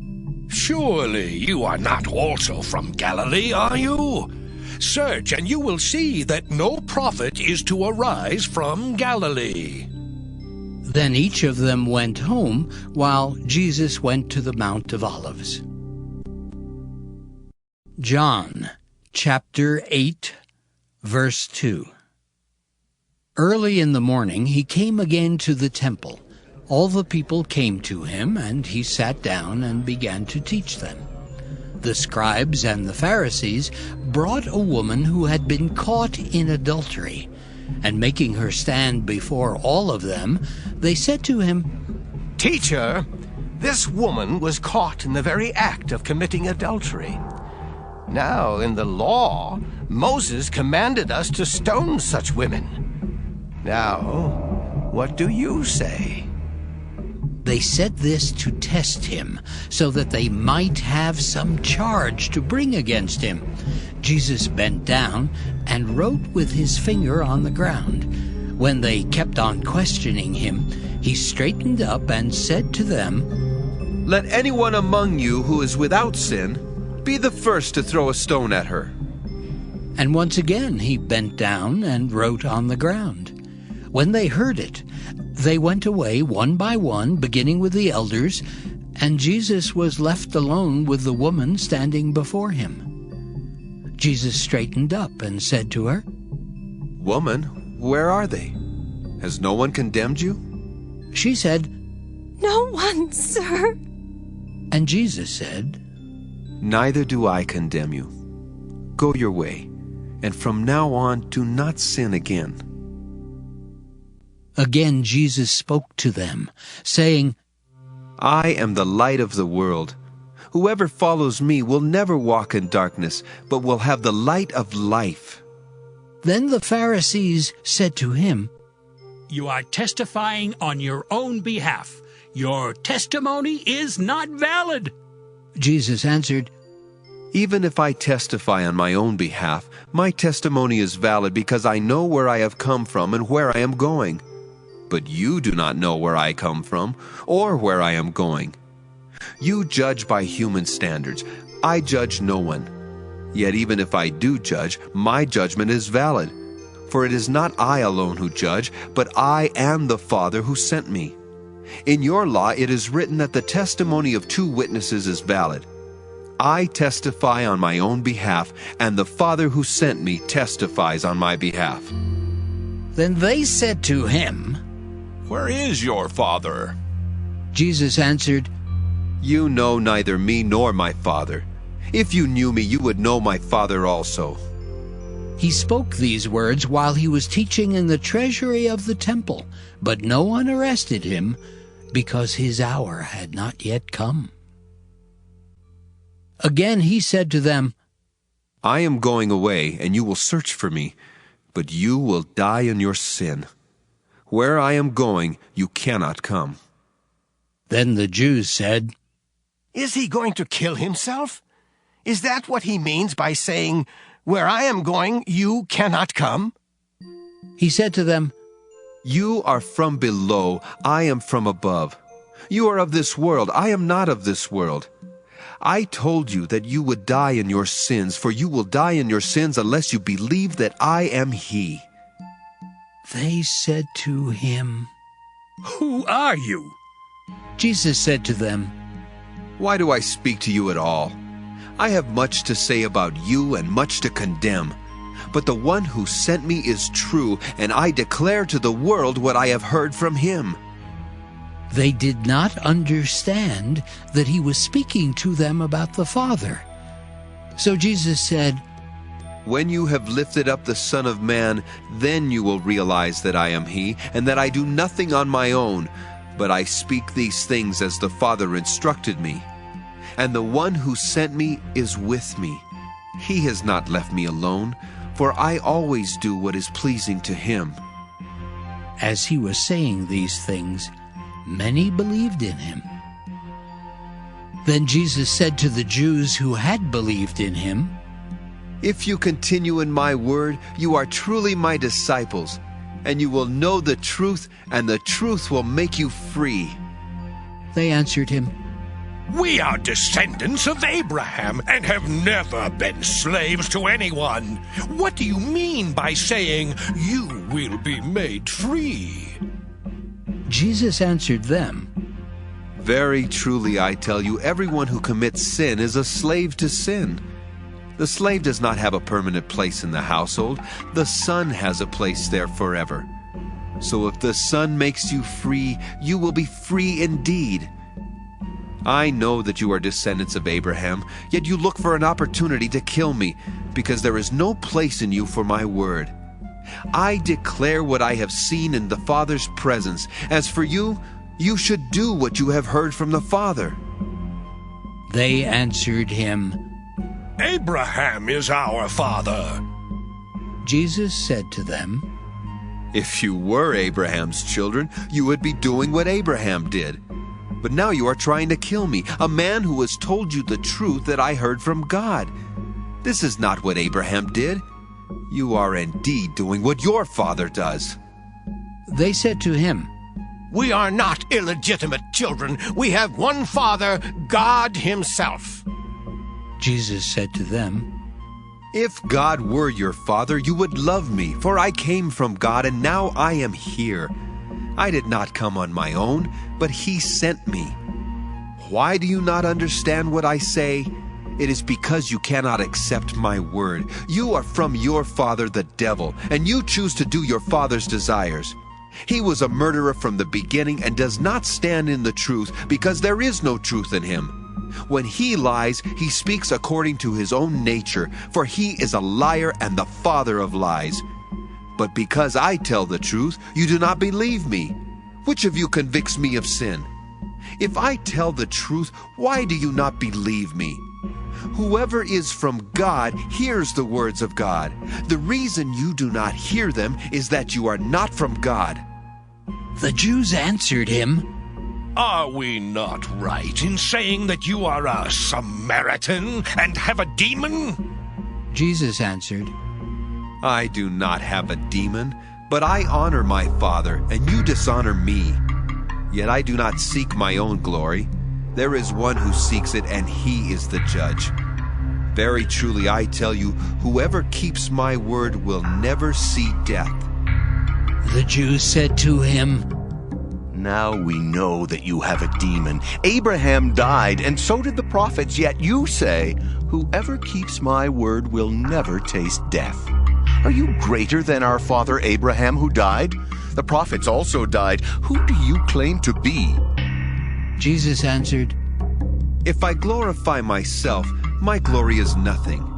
Surely you are not also from Galilee, are you? Search, and you will see that no prophet is to arise from Galilee. Then each of them went home, while Jesus went to the Mount of Olives. John, chapter 8, verse 2. Early in the morning he came again to the temple. All the people came to him, and he sat down and began to teach them. The scribes and the Pharisees brought a woman who had been caught in adultery, and making her stand before all of them, they said to him, "Teacher, this woman was caught in the very act of committing adultery. Now, in the law, Moses commanded us to stone such women. Now, what do you say?" They said this to test him, so that they might have some charge to bring against him. Jesus bent down and wrote with his finger on the ground. When they kept on questioning him, he straightened up and said to them, "Let anyone among you who is without sin be the first to throw a stone at her." And once again he bent down and wrote on the ground. When they heard it, they went away one by one, beginning with the elders, and Jesus was left alone with the woman standing before him. Jesus straightened up and said to her, "Woman, where are they? Has no one condemned you?" She said, "No one, sir." And Jesus said, "Neither do I condemn you. Go your way, and from now on do not sin again." Again Jesus spoke to them, saying, "I am the light of the world. Whoever follows me will never walk in darkness, but will have the light of life." Then the Pharisees said to him, "You are testifying on your own behalf. Your testimony is not valid." Jesus answered, "Even if I testify on my own behalf, my testimony is valid because I know where I have come from and where I am going. But you do not know where I come from or where I am going. You judge by human standards. I judge no one. Yet even if I do judge, my judgment is valid. For it is not I alone who judge, but I and the Father who sent me. In your law it is written that the testimony of 2 witnesses is valid. I testify on my own behalf, and the Father who sent me testifies on my behalf." Then they said to him, "Where is your Father?" Jesus answered, "You know neither me nor my Father. If you knew me, you would know my Father also." He spoke these words while he was teaching in the treasury of the temple, but no one arrested him, because his hour had not yet come. Again he said to them, "I am going away, and you will search for me, but you will die in your sin. Where I am going, you cannot come." Then the Jews said, "Is he going to kill himself? Is that what he means by saying, 'Where I am going, you cannot come'?" He said to them, "You are from below, I am from above. You are of this world, I am not of this world. I told you that you would die in your sins, for you will die in your sins unless you believe that I am He." They said to him, "Who are you?" Jesus said to them, "Why do I speak to you at all? I have much to say about you and much to condemn. But the one who sent me is true, and I declare to the world what I have heard from him." They did not understand that he was speaking to them about the Father. So Jesus said, "When you have lifted up the Son of Man, then you will realize that I am He, and that I do nothing on my own, but I speak these things as the Father instructed me. And the one who sent me is with me. He has not left me alone, for I always do what is pleasing to Him." As he was saying these things, many believed in him. Then Jesus said to the Jews who had believed in him, "If you continue in my word, you are truly my disciples, and you will know the truth, and the truth will make you free." They answered him, We are descendants of Abraham and have never been slaves to anyone. What do you mean by saying you will be made free? Jesus answered them, Very truly I tell you, everyone who commits sin is a slave to sin. The slave does not have a permanent place in the household. The Son has a place there forever. So if the Son makes you free, you will be free indeed. I know that you are descendants of Abraham, yet you look for an opportunity to kill me, because there is no place in you for my word. I declare what I have seen in the Father's presence. As for you, you should do what you have heard from the Father. They answered him, Abraham is our father. Jesus said to them, If you were Abraham's children, you would be doing what Abraham did. But now you are trying to kill me, a man who has told you the truth that I heard from God. This is not what Abraham did. You are indeed doing what your father does. They said to him, We are not illegitimate children. We have one Father, God Himself. Jesus said to them, If God were your father, you would love me, for I came from God, and now I am here. I did not come on my own, but He sent me. Why do you not understand what I say? It is because you cannot accept my word. You are from your father, the devil, and you choose to do your father's desires. He was a murderer from the beginning and does not stand in the truth, because there is no truth in him. When he lies, he speaks according to his own nature, for he is a liar and the father of lies. But because I tell the truth, you do not believe me. Which of you convicts me of sin? If I tell the truth, why do you not believe me? Whoever is from God hears the words of God. The reason you do not hear them is that you are not from God. The Jews answered him, Are we not right in saying that you are a Samaritan and have a demon? Jesus answered, I do not have a demon, but I honor my Father, and you dishonor me. Yet I do not seek my own glory. There is one who seeks it, and He is the judge. Very truly I tell you, whoever keeps my word will never see death. The Jews said to him, Now we know that you have a demon. Abraham died, and so did the prophets, yet you say, Whoever keeps my word will never taste death. Are you greater than our father Abraham, who died? The prophets also died. Who do you claim to be? Jesus answered, If I glorify myself, my glory is nothing.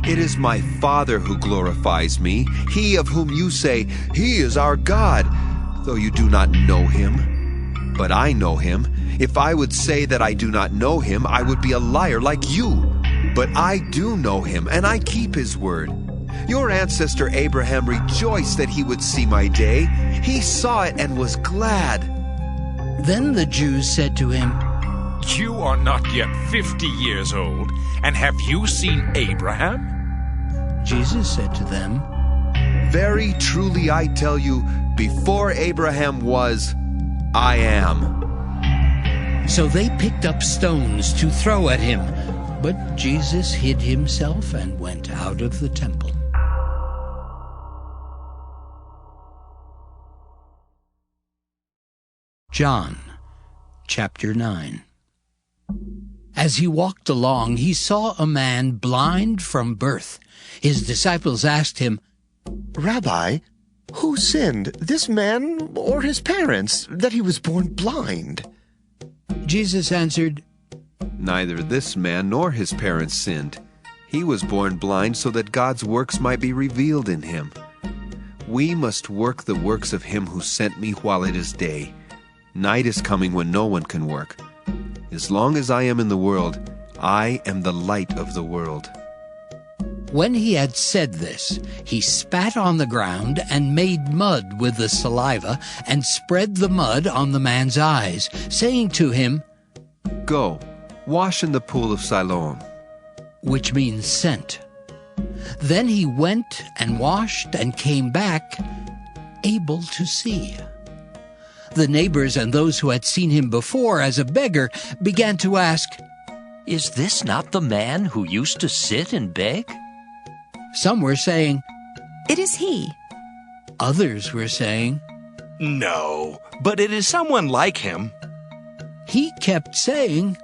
It is my Father who glorifies me, He of whom you say, He is our God, though you do not know Him. But I know Him. If I would say that I do not know Him, I would be a liar like you. But I do know Him, and I keep His word. Your ancestor Abraham rejoiced that he would see my day. He saw it and was glad. Then the Jews said to him, You are not yet 50 years old, and have you seen Abraham? Jesus said to them, Very truly I tell you, before Abraham was, I am. So they picked up stones to throw at him, but Jesus hid himself and went out of the temple. John, chapter 9. As he walked along, he saw a man blind from birth. His disciples asked him, Rabbi, who sinned, this man or his parents, that he was born blind? Jesus answered, Neither this man nor his parents sinned. He was born blind so that God's works might be revealed in him. We must work the works of him who sent me while it is day. Night is coming when no one can work. As long as I am in the world, I am the light of the world. When he had said this, he spat on the ground and made mud with the saliva and spread the mud on the man's eyes, saying to him, Go, wash in the pool of Siloam, which means sent. Then he went and washed and came back, able to see. The neighbors and those who had seen him before as a beggar began to ask, "Is this not the man who used to sit and beg?" Some were saying, "It is he." Others were saying, "No, but it is someone like him." He kept saying,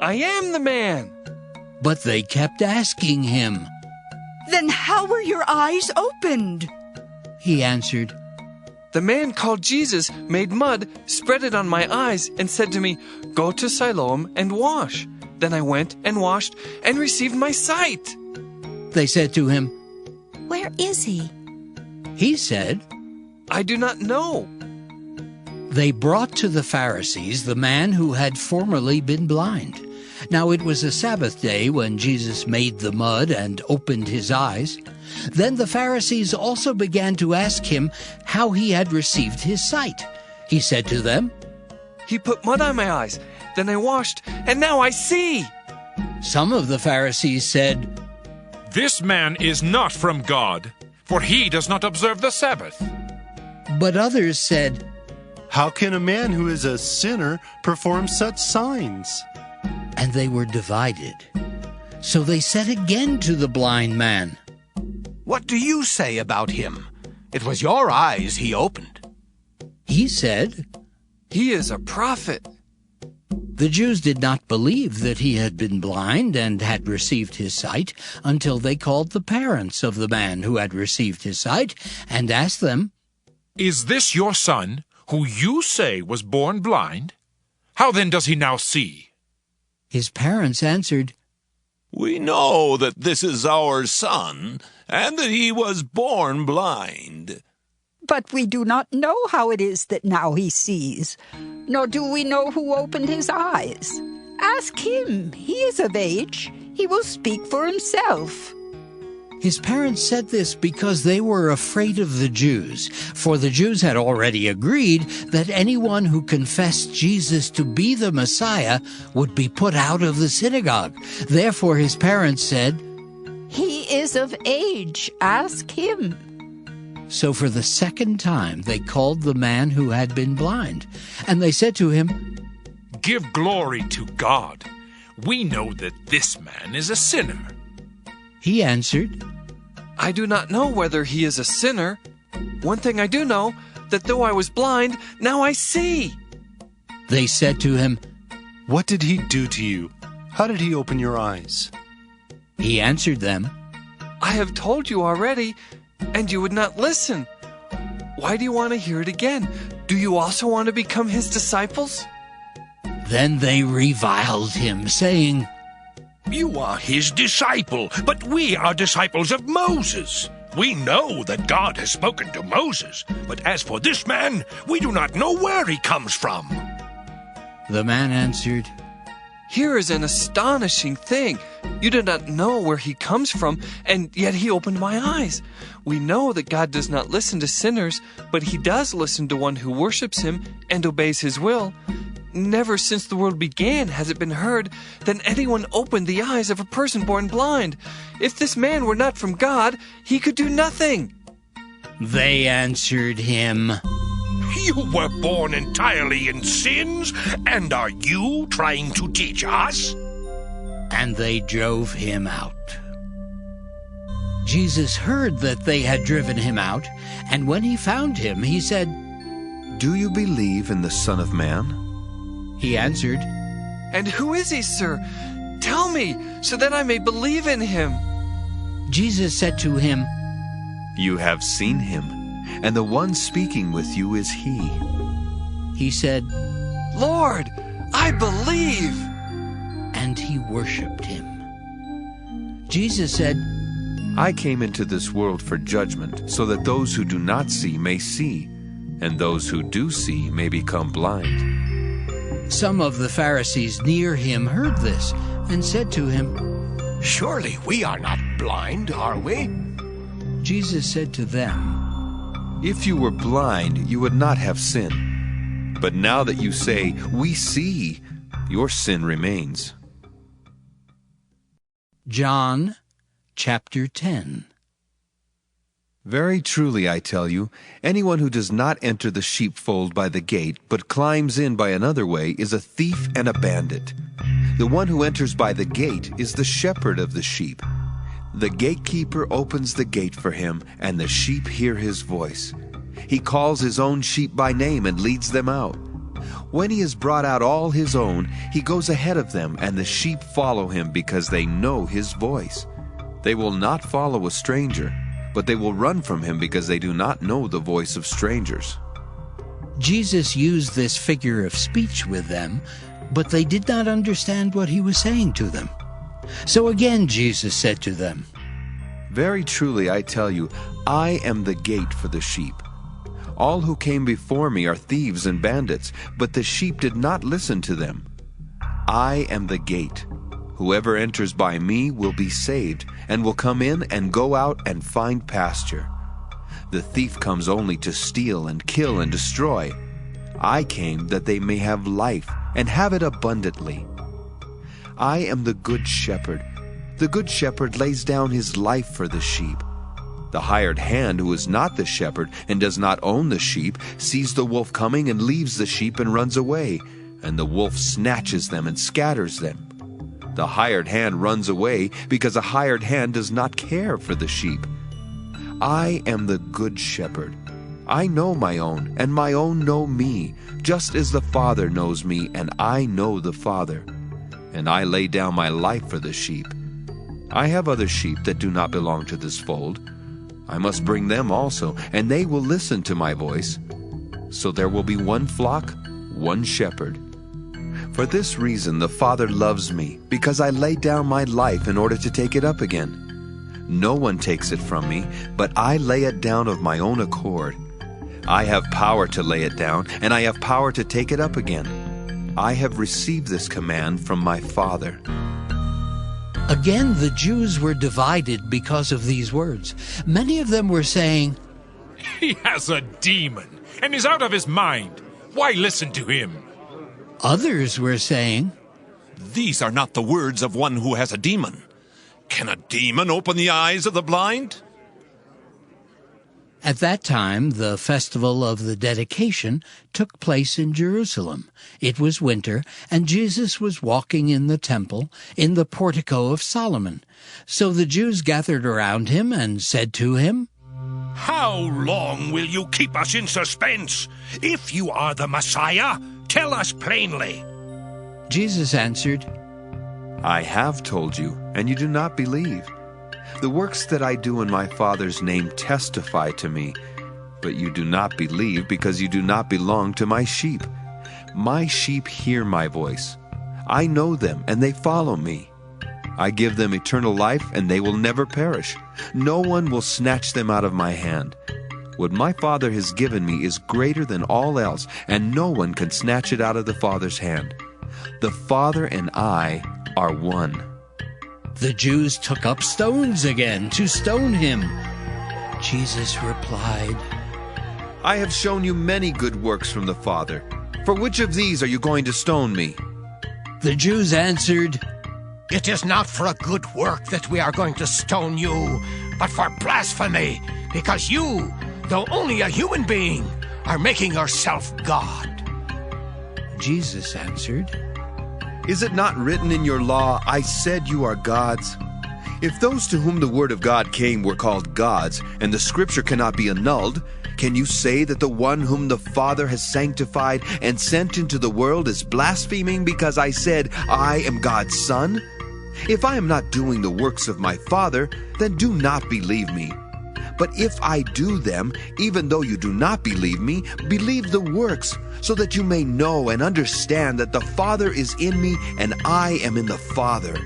"I am the man." But they kept asking him, "Then how were your eyes opened?" He answered, "The man called Jesus made mud, spread it on my eyes, and said to me, 'Go to Siloam and wash.' Then I went and washed and received my sight." They said to him, "Where is he?" He said, "I do not know." They brought to the Pharisees the man who had formerly been blind. Now it was a Sabbath day when Jesus made the mud and opened his eyes. Then the Pharisees also began to ask him how he had received his sight. He said to them, "He put mud on my eyes, then I washed, and now I see." Some of the Pharisees said, "This man is not from God, for he does not observe the Sabbath." But others said, "How can a man who is a sinner perform such signs?" And they were divided. So they said again to the blind man, "What do you say about him? It was your eyes he opened." He said, "He is a prophet." The Jews did not believe that he had been blind and had received his sight until they called the parents of the man who had received his sight and asked them, "Is this your son, who you say was born blind? How then does he now see?" His parents answered, "We know that this is our son, and that he was born blind. But we do not know how it is that now he sees, nor do we know who opened his eyes. Ask him. He is of age. He will speak for himself." His parents said this because they were afraid of the Jews, for the Jews had already agreed that anyone who confessed Jesus to be the Messiah would be put out of the synagogue. Therefore his parents said, "He is of age. Ask him." So for the second time they called the man who had been blind, and they said to him, "Give glory to God. We know that this man is a sinner." He answered, "I do not know whether he is a sinner. One thing I do know, that though I was blind, now I see." They said to him, "What did he do to you? How did he open your eyes?" He answered them, "I have told you already, and you would not listen. Why do you want to hear it again? Do you also want to become his disciples?" Then they reviled him, saying, "You are his disciple, but we are disciples of Moses. We know that God has spoken to Moses, but as for this man, we do not know where he comes from." The man answered, "Here is an astonishing thing. You do not know where he comes from, and yet he opened my eyes. We know that God does not listen to sinners, but he does listen to one who worships him and obeys his will. Never since the world began has it been heard that anyone opened the eyes of a person born blind. If this man were not from God, he could do nothing." They answered him, "You were born entirely in sins, and are you trying to teach us?" And they drove him out. Jesus heard that they had driven him out, and when he found him, he said, "Do you believe in the Son of Man?" He answered, "And who is he, sir? Tell me, so that I may believe in him." Jesus said to him, "You have seen him, and the one speaking with you is he." He said, "Lord, I believe." And he worshipped him. Jesus said, "I came into this world for judgment, so that those who do not see may see, and those who do see may become blind." Some of the Pharisees near him heard this and said to him, "Surely we are not blind, are we?" Jesus said to them, "If you were blind, you would not have sin. But now that you say, 'We see,' your sin remains." John chapter 10. Very truly, I tell you, anyone who does not enter the sheepfold by the gate, but climbs in by another way, is a thief and a bandit. The one who enters by the gate is the shepherd of the sheep. The gatekeeper opens the gate for him, and the sheep hear his voice. He calls his own sheep by name and leads them out. When he has brought out all his own, he goes ahead of them, and the sheep follow him because they know his voice. They will not follow a stranger, but they will run from him because they do not know the voice of strangers. Jesus used this figure of speech with them, but they did not understand what he was saying to them. So again Jesus said to them, Very truly I tell you, I am the gate for the sheep. All who came before me are thieves and bandits, but the sheep did not listen to them. I am the gate. Whoever enters by me will be saved, and will come in and go out and find pasture. The thief comes only to steal and kill and destroy. I came that they may have life, and have it abundantly. I am the good shepherd. The good shepherd lays down his life for the sheep. The hired hand, who is not the shepherd and does not own the sheep, sees the wolf coming and leaves the sheep and runs away, and the wolf snatches them and scatters them. The hired hand runs away because a hired hand does not care for the sheep. I am the good shepherd. I know my own, and my own know me, just as the Father knows me, and I know the Father. And I lay down my life for the sheep. I have other sheep that do not belong to this fold. I must bring them also, and they will listen to my voice. So there will be one flock, one shepherd. For this reason the Father loves me, because I lay down my life in order to take it up again. No one takes it from me, but I lay it down of my own accord. I have power to lay it down, and I have power to take it up again. I have received this command from my Father. Again, the Jews were divided because of these words. Many of them were saying, He has a demon and is out of his mind. Why listen to him? Others were saying, These are not the words of one who has a demon. Can a demon open the eyes of the blind? At that time, the festival of the dedication took place in Jerusalem. It was winter, and Jesus was walking in the temple, in the portico of Solomon. So the Jews gathered around him and said to him, How long will you keep us in suspense? If you are the Messiah, tell us plainly. Jesus answered, I have told you, and you do not believe. The works that I do in my Father's name testify to me, but you do not believe because you do not belong to my sheep. My sheep hear my voice. I know them, and they follow me. I give them eternal life, and they will never perish. No one will snatch them out of my hand. What my Father has given me is greater than all else, and no one can snatch it out of the Father's hand. The Father and I are one. The Jews took up stones again to stone him. Jesus replied, I have shown you many good works from the Father. For which of these are you going to stone me? The Jews answered, It is not for a good work that we are going to stone you, but for blasphemy, because you, though only a human being, are making yourself God. Jesus answered, Is it not written in your law, I said you are gods? If those to whom the word of God came were called gods, and the scripture cannot be annulled, can you say that the one whom the Father has sanctified and sent into the world is blaspheming because I said, I am God's Son? If I am not doing the works of my Father, then do not believe me. But if I do them, even though you do not believe me, believe the works, so that you may know and understand that the Father is in me and I am in the Father.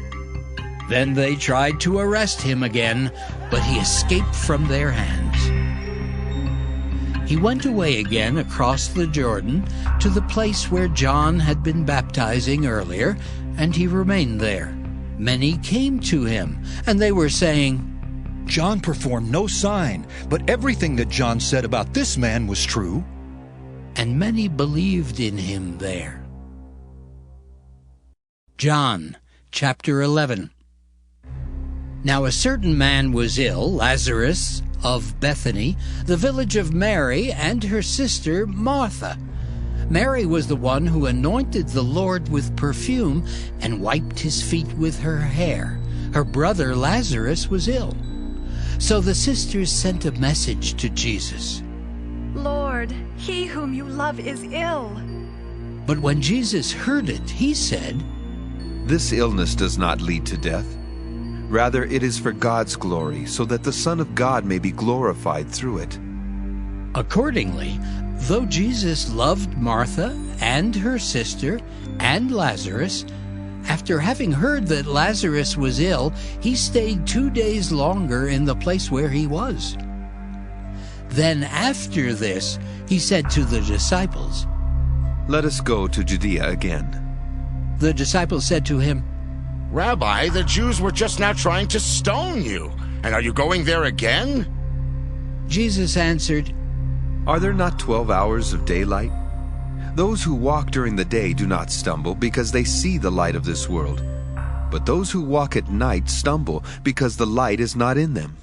Then they tried to arrest him again, but he escaped from their hands. He went away again across the Jordan to the place where John had been baptizing earlier, and he remained there. Many came to him, and they were saying, John performed no sign, but everything that John said about this man was true. And many believed in him there. John, chapter 11. Now a certain man was ill, Lazarus, of Bethany, the village of Mary and her sister Martha. Mary was the one who anointed the Lord with perfume and wiped his feet with her hair. Her brother Lazarus was ill. So the sisters sent a message to Jesus. "Lord, he whom you love is ill." But when Jesus heard it, he said, "This illness does not lead to death. Rather, it is for God's glory, so that the Son of God may be glorified through it." Accordingly, though Jesus loved Martha and her sister and Lazarus, after having heard that Lazarus was ill, he stayed 2 days longer in the place where he was. Then after this, he said to the disciples, "Let us go to Judea again." The disciples said to him, "Rabbi, the Jews were just now trying to stone you, and are you going there again?" Jesus answered, "Are there not 12 hours of daylight? Those who walk during the day do not stumble, because they see the light of this world. But those who walk at night stumble, because the light is not in them."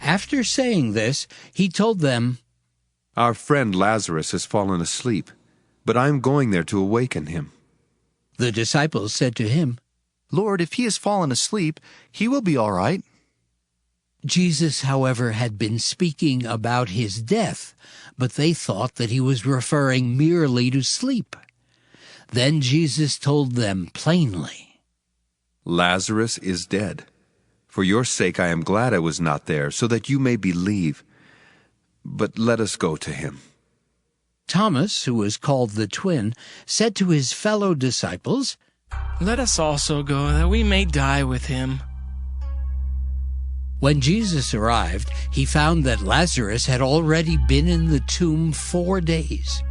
After saying this, he told them, "Our friend Lazarus has fallen asleep, but I am going there to awaken him." The disciples said to him, "Lord, if he has fallen asleep, he will be all right." Jesus, however, had been speaking about his death, but they thought that he was referring merely to sleep. Then Jesus told them plainly, "Lazarus is dead. For your sake I am glad I was not there, so that you may believe. But let us go to him." Thomas, who was called the twin, said to his fellow disciples, "Let us also go, that we may die with him." When Jesus arrived, he found that Lazarus had already been in the tomb 4 days.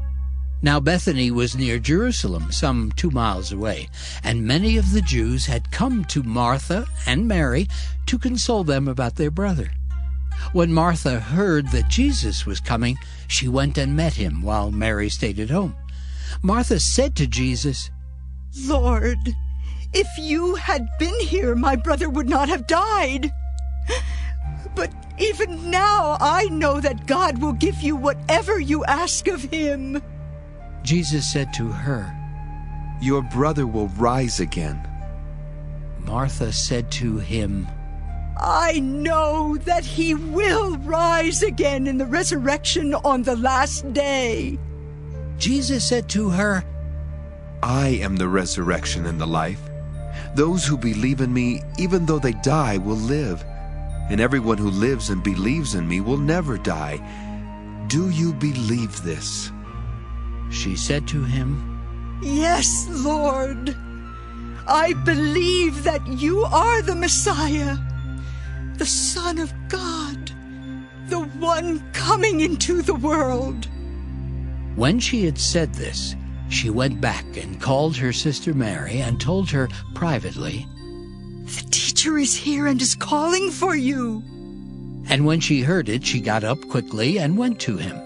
Now Bethany was near Jerusalem, some 2 miles away, and many of the Jews had come to Martha and Mary to console them about their brother. When Martha heard that Jesus was coming, she went and met him, while Mary stayed at home. Martha said to Jesus, "Lord, if you had been here, my brother would not have died. But even now I know that God will give you whatever you ask of him." Jesus said to her, "Your brother will rise again." Martha said to him, "I know that he will rise again in the resurrection on the last day." Jesus said to her, "I am the resurrection and the life. Those who believe in me, even though they die, will live. And everyone who lives and believes in me will never die. Do you believe this?" She said to him, "Yes, Lord. I believe that you are the Messiah, the Son of God, the one coming into the world." When she had said this, she went back and called her sister Mary and told her privately, "The teacher is here and is calling for you." And when she heard it, she got up quickly and went to him.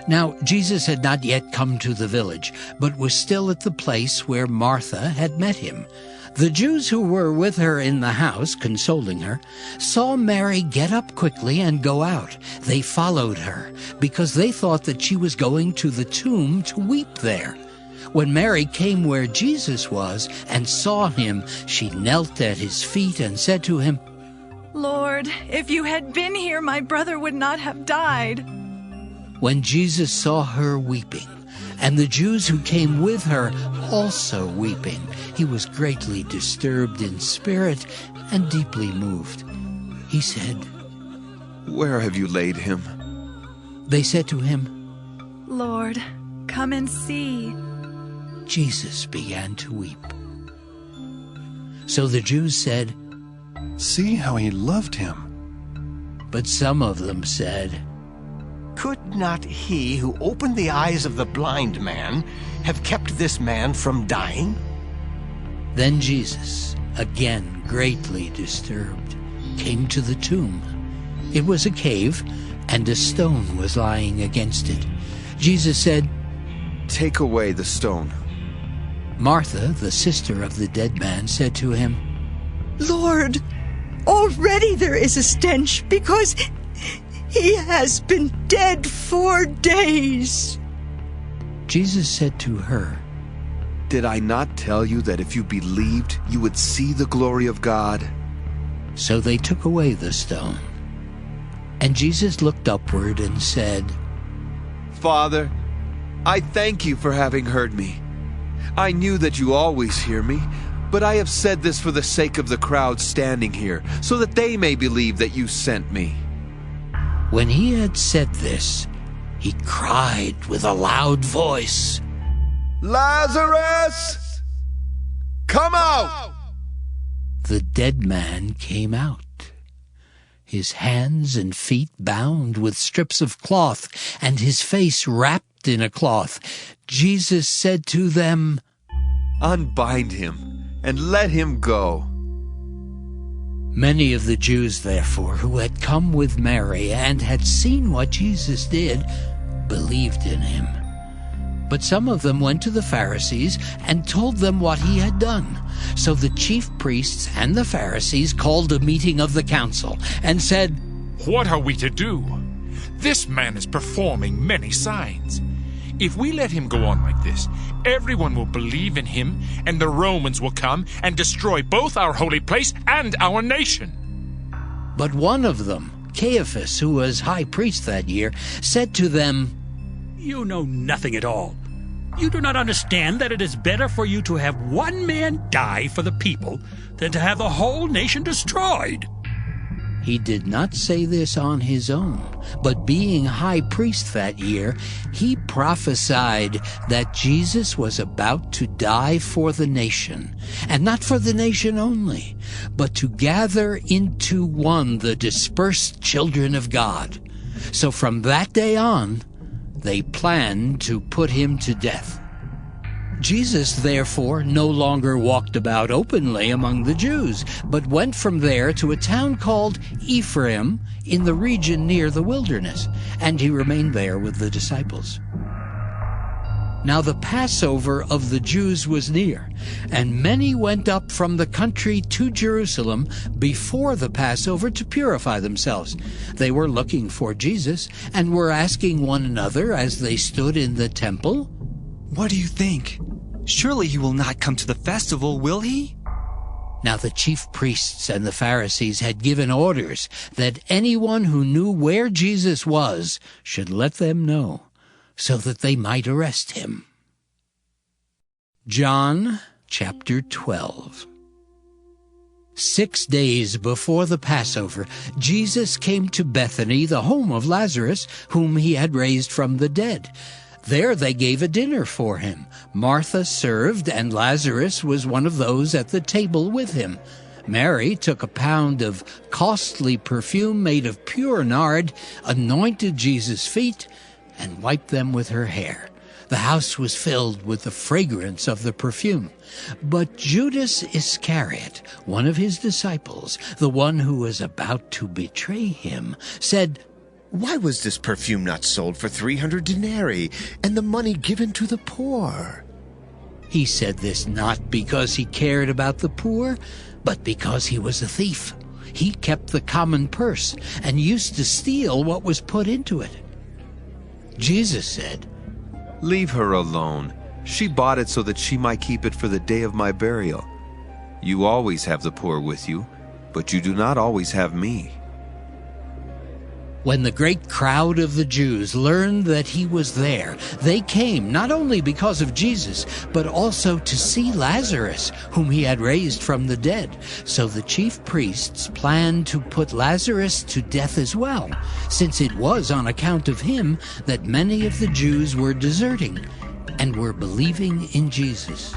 Now Jesus had not yet come to the village, but was still at the place where Martha had met him. The Jews who were with her in the house, consoling her, saw Mary get up quickly and go out. They followed her, because they thought that she was going to the tomb to weep there. When Mary came where Jesus was and saw him, she knelt at his feet and said to him, "Lord, if you had been here, my brother would not have died." When Jesus saw her weeping, and the Jews who came with her also weeping, he was greatly disturbed in spirit and deeply moved. He said, "Where have you laid him?" They said to him, "Lord, come and see." Jesus began to weep. So the Jews said, "See how he loved him." But some of them said, "Could not he who opened the eyes of the blind man have kept this man from dying?" Then Jesus, again greatly disturbed, came to the tomb. It was a cave, and a stone was lying against it. Jesus said, "Take away the stone." Martha, the sister of the dead man, said to him, "Lord, already there is a stench, because He has been dead 4 days. Jesus said to her, Did I not tell you that if you believed, you would see the glory of God? So they took away the stone. And Jesus looked upward and said, Father, I thank you for having heard me. I knew that you always hear me, but I have said this for the sake of the crowd standing here, so that they may believe that you sent me. When he had said this, he cried with a loud voice, Lazarus, come out! The dead man came out, his hands and feet bound with strips of cloth, and his face wrapped in a cloth. Jesus said to them, Unbind him and let him go. Many of the Jews, therefore, who had come with Mary and had seen what Jesus did, believed in him. But some of them went to the Pharisees and told them what he had done. So the chief priests and the Pharisees called a meeting of the council and said, What are we to do? This man is performing many signs. If we let him go on like this, everyone will believe in him, and the Romans will come and destroy both our holy place and our nation. But one of them, Caiaphas, who was high priest that year, said to them, You know nothing at all. You do not understand that it is better for you to have one man die for the people than to have the whole nation destroyed. He did not say this on his own, but being high priest that year, he prophesied that Jesus was about to die for the nation, and not for the nation only, but to gather into one the dispersed children of God. So from that day on, they planned to put him to death. Jesus, therefore, no longer walked about openly among the Jews, but went from there to a town called Ephraim in the region near the wilderness, and he remained there with the disciples. Now the Passover of the Jews was near, and many went up from the country to Jerusalem before the Passover to purify themselves. They were looking for Jesus, and were asking one another as they stood in the temple, What do you think? Surely he will not come to the festival, will he? Now the chief priests and the Pharisees had given orders that anyone who knew where Jesus was should let them know, so that they might arrest him. John chapter 12. 6 days before the Passover, Jesus came to Bethany, the home of Lazarus, whom he had raised from the dead. There they gave a dinner for him. Martha served, and Lazarus was one of those at the table with him. Mary took a pound of costly perfume made of pure nard, anointed Jesus' feet, and wiped them with her hair. The house was filled with the fragrance of the perfume. But Judas Iscariot, one of his disciples, the one who was about to betray him, said, Why was this perfume not sold for 300 denarii, and the money given to the poor? He said this not because he cared about the poor, but because he was a thief. He kept the common purse and used to steal what was put into it. Jesus said, Leave her alone. She bought it so that she might keep it for the day of my burial. You always have the poor with you, but you do not always have me. When the great crowd of the Jews learned that he was there, they came not only because of Jesus, but also to see Lazarus, whom he had raised from the dead. So the chief priests planned to put Lazarus to death as well, since it was on account of him that many of the Jews were deserting and were believing in Jesus.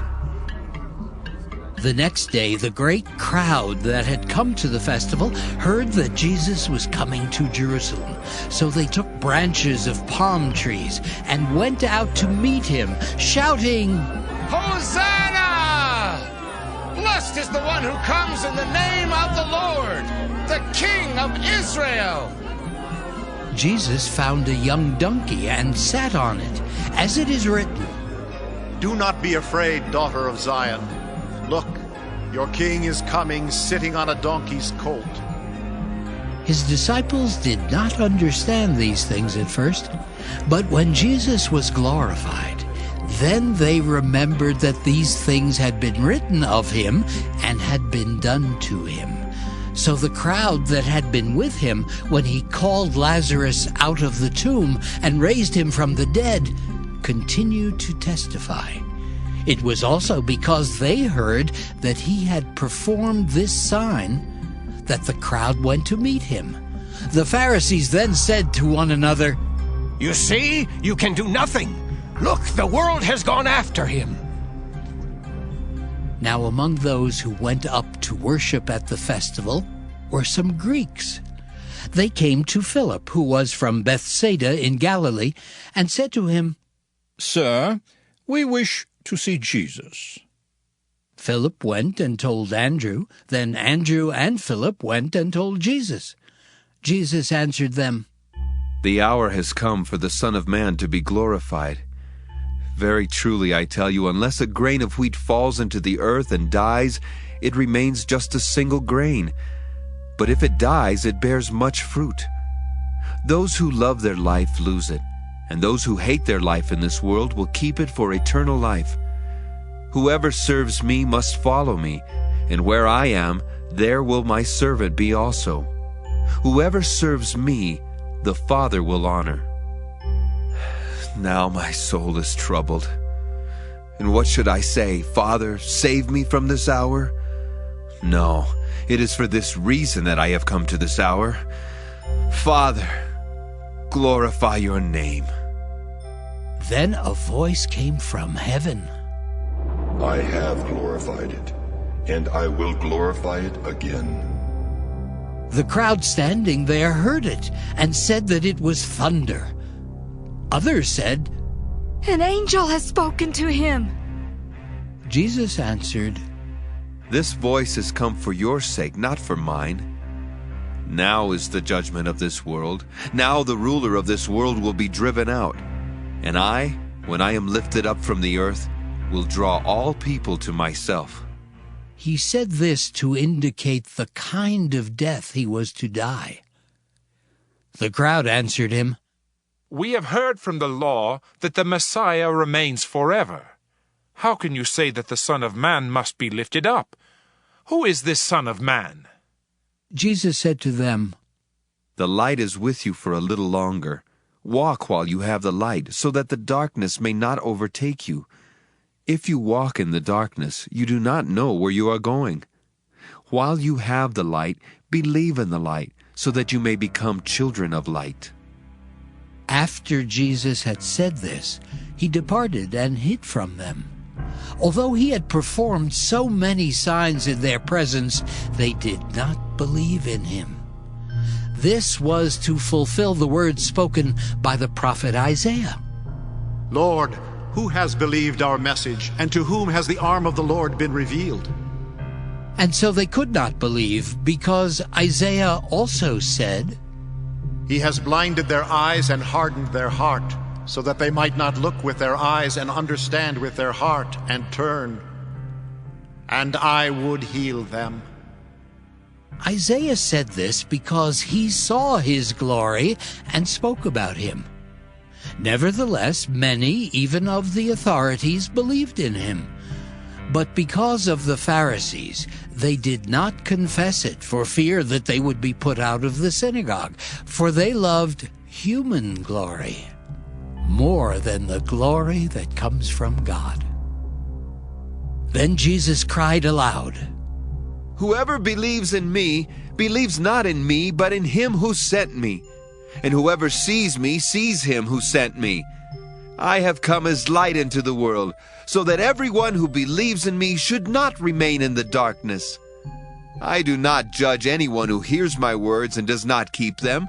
The next day, the great crowd that had come to the festival heard that Jesus was coming to Jerusalem. So they took branches of palm trees and went out to meet him, shouting, Hosanna! Blessed is the one who comes in the name of the Lord, the King of Israel. Jesus found a young donkey and sat on it, as it is written, Do not be afraid, daughter of Zion. Look, your king is coming, sitting on a donkey's colt. His disciples did not understand these things at first, but when Jesus was glorified, then they remembered that these things had been written of him and had been done to him. So the crowd that had been with him when he called Lazarus out of the tomb and raised him from the dead continued to testify. It was also because they heard that he had performed this sign that the crowd went to meet him. The Pharisees then said to one another, "You see, you can do nothing. Look, the world has gone after him." Now among those who went up to worship at the festival were some Greeks. They came to Philip, who was from Bethsaida in Galilee, and said to him, "Sir, we wish to see Jesus." Philip went and told Andrew. Then Andrew and Philip went and told Jesus. Jesus answered them, "The hour has come for the Son of Man to be glorified. Very truly I tell you, unless a grain of wheat falls into the earth and dies, it remains just a single grain. But if it dies, it bears much fruit. Those who love their life lose it, and those who hate their life in this world will keep it for eternal life. Whoever serves me must follow me, and where I am, there will my servant be also. Whoever serves me, the Father will honor." Now my soul is troubled. And what should I say? "Father, save me from this hour"? No, it is for this reason that I have come to this hour. Father, glorify your name. Then a voice came from heaven. "I have glorified it, and I will glorify it again." The crowd standing there heard it and said that it was thunder. Others said, "An angel has spoken to him." Jesus answered, "This voice has come for your sake, not for mine. Now is the judgment of this world. Now the ruler of this world will be driven out. And I, when I am lifted up from the earth, will draw all people to myself." He said this to indicate the kind of death he was to die. The crowd answered him, "We have heard from the law that the Messiah remains forever. How can you say that the Son of Man must be lifted up? Who is this Son of Man?" Jesus said to them, "The light is with you for a little longer. Walk while you have the light, so that the darkness may not overtake you. If you walk in the darkness, you do not know where you are going. While you have the light, believe in the light, so that you may become children of light." After Jesus had said this, he departed and hid from them. Although he had performed so many signs in their presence, they did not believe in him. This was to fulfill the words spoken by the prophet Isaiah. "Lord, who has believed our message, and to whom has the arm of the Lord been revealed?" And so they could not believe, because Isaiah also said, "He has blinded their eyes and hardened their heart, so that they might not look with their eyes and understand with their heart and turn, and I would heal them." Isaiah said this because he saw his glory and spoke about him. Nevertheless, many, even of the authorities, believed in him. But because of the Pharisees, they did not confess it for fear that they would be put out of the synagogue, for they loved human glory more than the glory that comes from God. Then Jesus cried aloud, "Whoever believes in me believes not in me, but in him who sent me. And whoever sees me sees him who sent me. I have come as light into the world, so that everyone who believes in me should not remain in the darkness. I do not judge anyone who hears my words and does not keep them,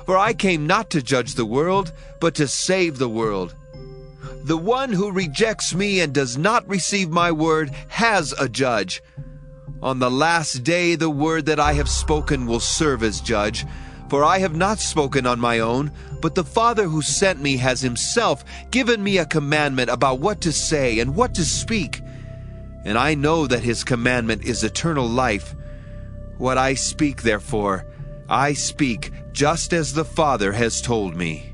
for I came not to judge the world, but to save the world. The one who rejects me and does not receive my word has a judge. On the last day the word that I have spoken will serve as judge, for I have not spoken on my own, but the Father who sent me has himself given me a commandment about what to say and what to speak. And I know that his commandment is eternal life. What I speak, therefore, I speak just as the Father has told me.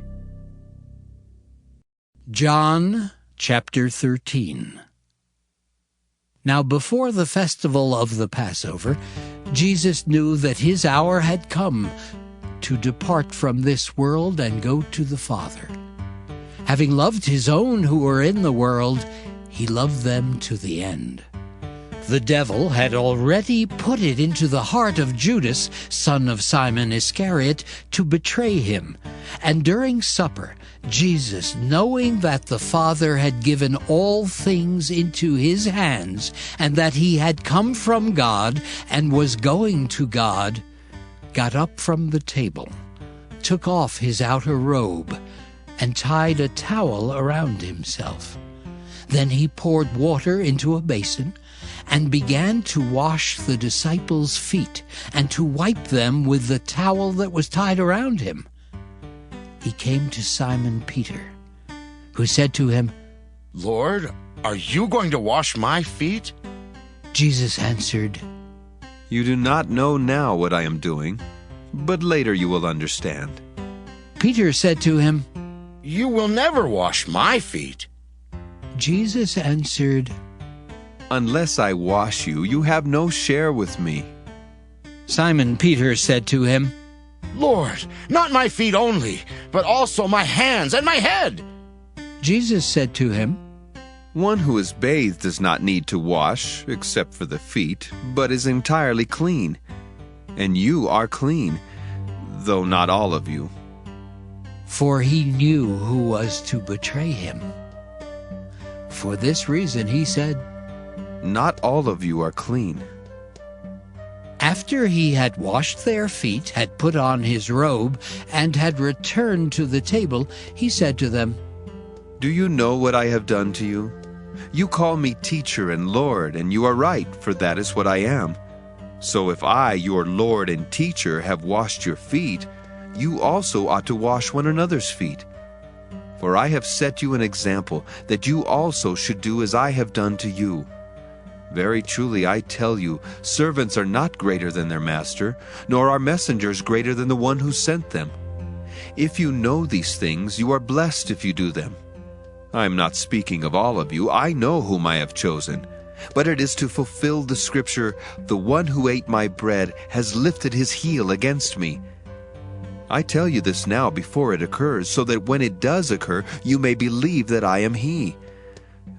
John chapter 13. Now before the festival of the Passover, Jesus knew that his hour had come to depart from this world and go to the Father. Having loved his own who were in the world, he loved them to the end. The devil had already put it into the heart of Judas, son of Simon Iscariot, to betray him. And during supper, Jesus, knowing that the Father had given all things into his hands, and that he had come from God and was going to God, got up from the table, took off his outer robe, and tied a towel around himself. Then he poured water into a basin and began to wash the disciples' feet and to wipe them with the towel that was tied around him. He came to Simon Peter, who said to him, Lord, are you going to wash my feet? Jesus answered, You do not know now what I am doing, but later you will understand. Peter said to him, You will never wash my feet. Jesus answered, Unless I wash you, you have no share with me. Simon Peter said to him, Lord, not my feet only, but also my hands and my head. Jesus said to him, One who is bathed does not need to wash, except for the feet, but is entirely clean. And you are clean, though not all of you. For he knew who was to betray him. For this reason he said, Not all of you are clean. After he had washed their feet, had put on his robe, and had returned to the table, he said to them, Do you know what I have done to you? You call me teacher and Lord, and you are right, for that is what I am. So if I, your Lord and teacher, have washed your feet, you also ought to wash one another's feet. For I have set you an example, that you also should do as I have done to you. Very truly I tell you, servants are not greater than their master, nor are messengers greater than the one who sent them. If you know these things, you are blessed if you do them. I am not speaking of all of you. I know whom I have chosen. But it is to fulfill the scripture, The one who ate my bread has lifted his heel against me. I tell you this now before it occurs, so that when it does occur, you may believe that I am he.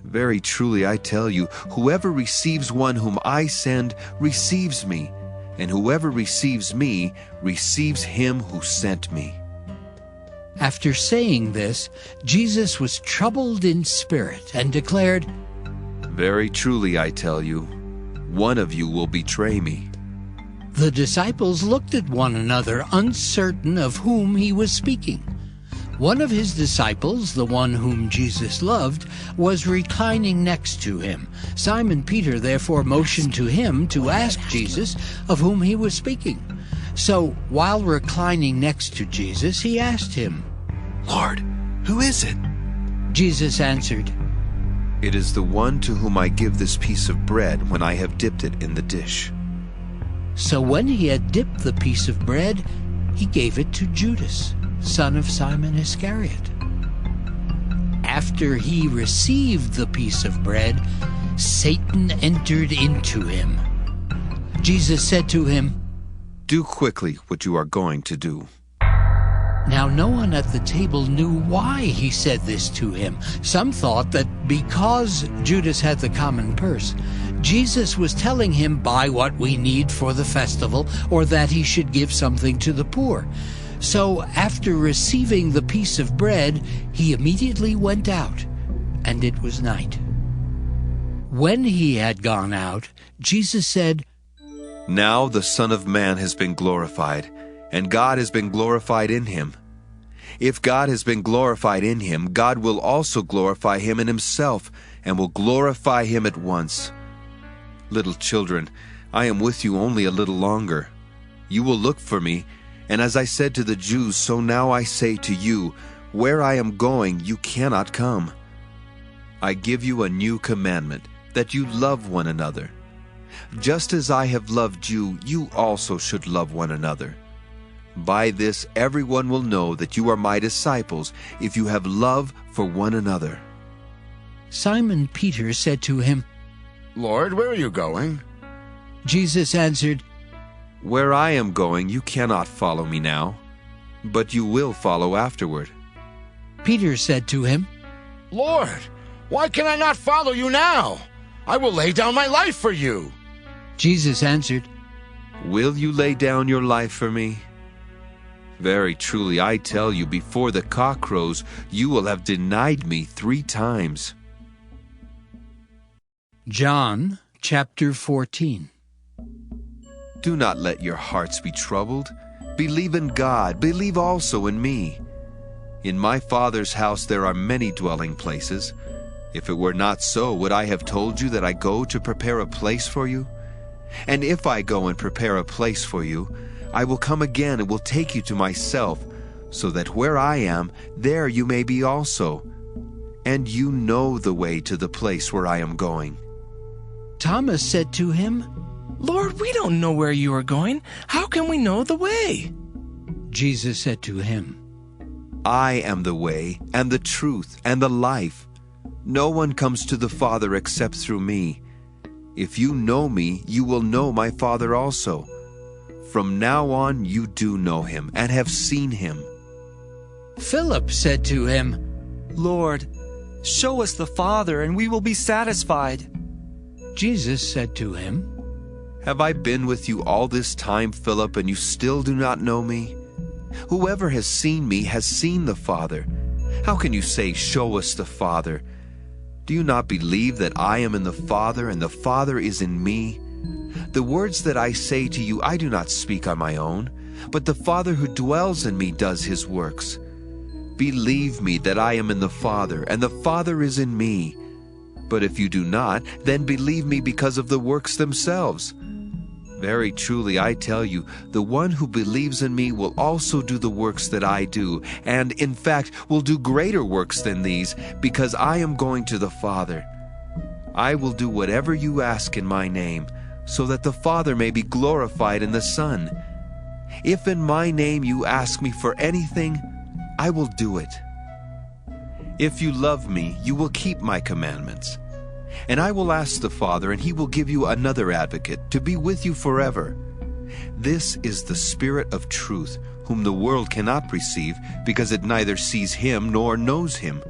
Very truly I tell you, whoever receives one whom I send receives me, and whoever receives me receives him who sent me. After saying this, Jesus was troubled in spirit and declared, Very truly I tell you, one of you will betray me. The disciples looked at one another, uncertain of whom he was speaking. One of his disciples, the one whom Jesus loved, was reclining next to him. Simon Peter therefore motioned to him to ask Jesus of whom he was speaking. So, while reclining next to Jesus, he asked him, Lord, who is it? Jesus answered, It is the one to whom I give this piece of bread when I have dipped it in the dish. So when he had dipped the piece of bread, he gave it to Judas, son of Simon Iscariot. After he received the piece of bread, Satan entered into him. Jesus said to him, Do quickly what you are going to do. Now no one at the table knew why he said this to him. Some thought that because Judas had the common purse, Jesus was telling him, buy what we need for the festival, or that he should give something to the poor. So after receiving the piece of bread, he immediately went out, and it was night. When he had gone out, Jesus said, Now the Son of Man has been glorified, and God has been glorified in him. If God has been glorified in him, God will also glorify him in himself, and will glorify him at once. Little children, I am with you only a little longer. You will look for me, and as I said to the Jews, so now I say to you, where I am going, you cannot come. I give you a new commandment, that you love one another. Just as I have loved you, you also should love one another. By this everyone will know that you are my disciples, if you have love for one another." Simon Peter said to him, "Lord, where are you going?" Jesus answered, "Where I am going you cannot follow me now, but you will follow afterward." Peter said to him, "Lord, why can I not follow you now? I will lay down my life for you." Jesus answered, "Will you lay down your life for me? Very truly I tell you, before the cock crows, you will have denied me 3 times. John chapter 14. Do not let your hearts be troubled. Believe in God, believe also in me. In my Father's house there are many dwelling places. If it were not so, would I have told you that I go to prepare a place for you? And if I go and prepare a place for you, I will come again and will take you to myself, so that where I am, there you may be also. And you know the way to the place where I am going." Thomas said to him, "Lord, we don't know where you are going. How can we know the way?" Jesus said to him, "I am the way, and the truth, and the life. No one comes to the Father except through me. If you know me, you will know my Father also. From now on you do know him, and have seen him." Philip said to him, "Lord, show us the Father, and we will be satisfied." Jesus said to him, "Have I been with you all this time, Philip, and you still do not know me? Whoever has seen me has seen the Father. How can you say, 'Show us the Father'? Do you not believe that I am in the Father, and the Father is in me? The words that I say to you I do not speak on my own, but the Father who dwells in me does his works. Believe me that I am in the Father, and the Father is in me. But if you do not, then believe me because of the works themselves. Very truly I tell you, the one who believes in me will also do the works that I do, and in fact will do greater works than these, because I am going to the Father. I will do whatever you ask in my name, so that the Father may be glorified in the Son. If in my name you ask me for anything, I will do it. If you love me, you will keep my commandments. And I will ask the Father, and he will give you another advocate to be with you forever. This is the Spirit of truth, whom the world cannot receive, because it neither sees him nor knows him.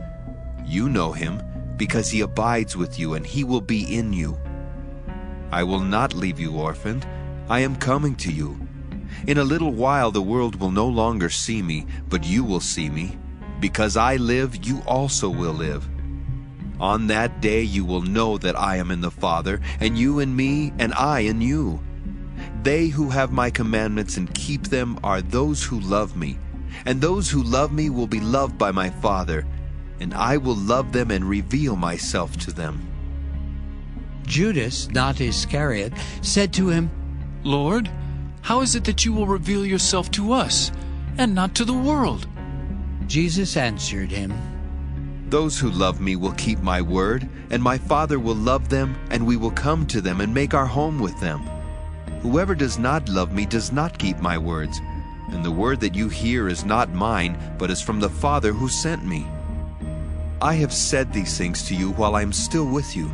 You know him, because he abides with you, and he will be in you. I will not leave you orphaned. I am coming to you. In a little while the world will no longer see me, but you will see me. Because I live, you also will live. On that day you will know that I am in the Father, and you in me, and I in you. They who have my commandments and keep them are those who love me. And those who love me will be loved by my Father, and I will love them and reveal myself to them." Judas, not Iscariot, said to him, "Lord, how is it that you will reveal yourself to us, and not to the world?" Jesus answered him, "Those who love me will keep my word, and my Father will love them, and we will come to them and make our home with them. Whoever does not love me does not keep my words, and the word that you hear is not mine, but is from the Father who sent me. I have said these things to you while I am still with you.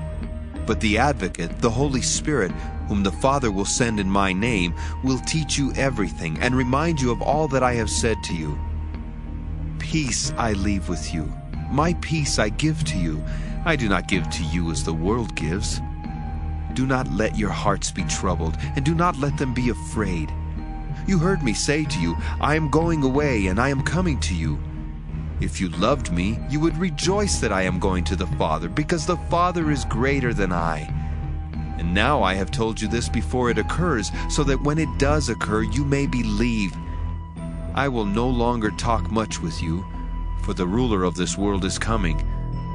But the Advocate, the Holy Spirit, whom the Father will send in my name, will teach you everything and remind you of all that I have said to you. Peace I leave with you. My peace I give to you. I do not give to you as the world gives. Do not let your hearts be troubled, and do not let them be afraid. You heard me say to you, I am going away, and I am coming to you. If you loved me, you would rejoice that I am going to the Father, because the Father is greater than I. And now I have told you this before it occurs, so that when it does occur, you may believe. I will no longer talk much with you, for the ruler of this world is coming.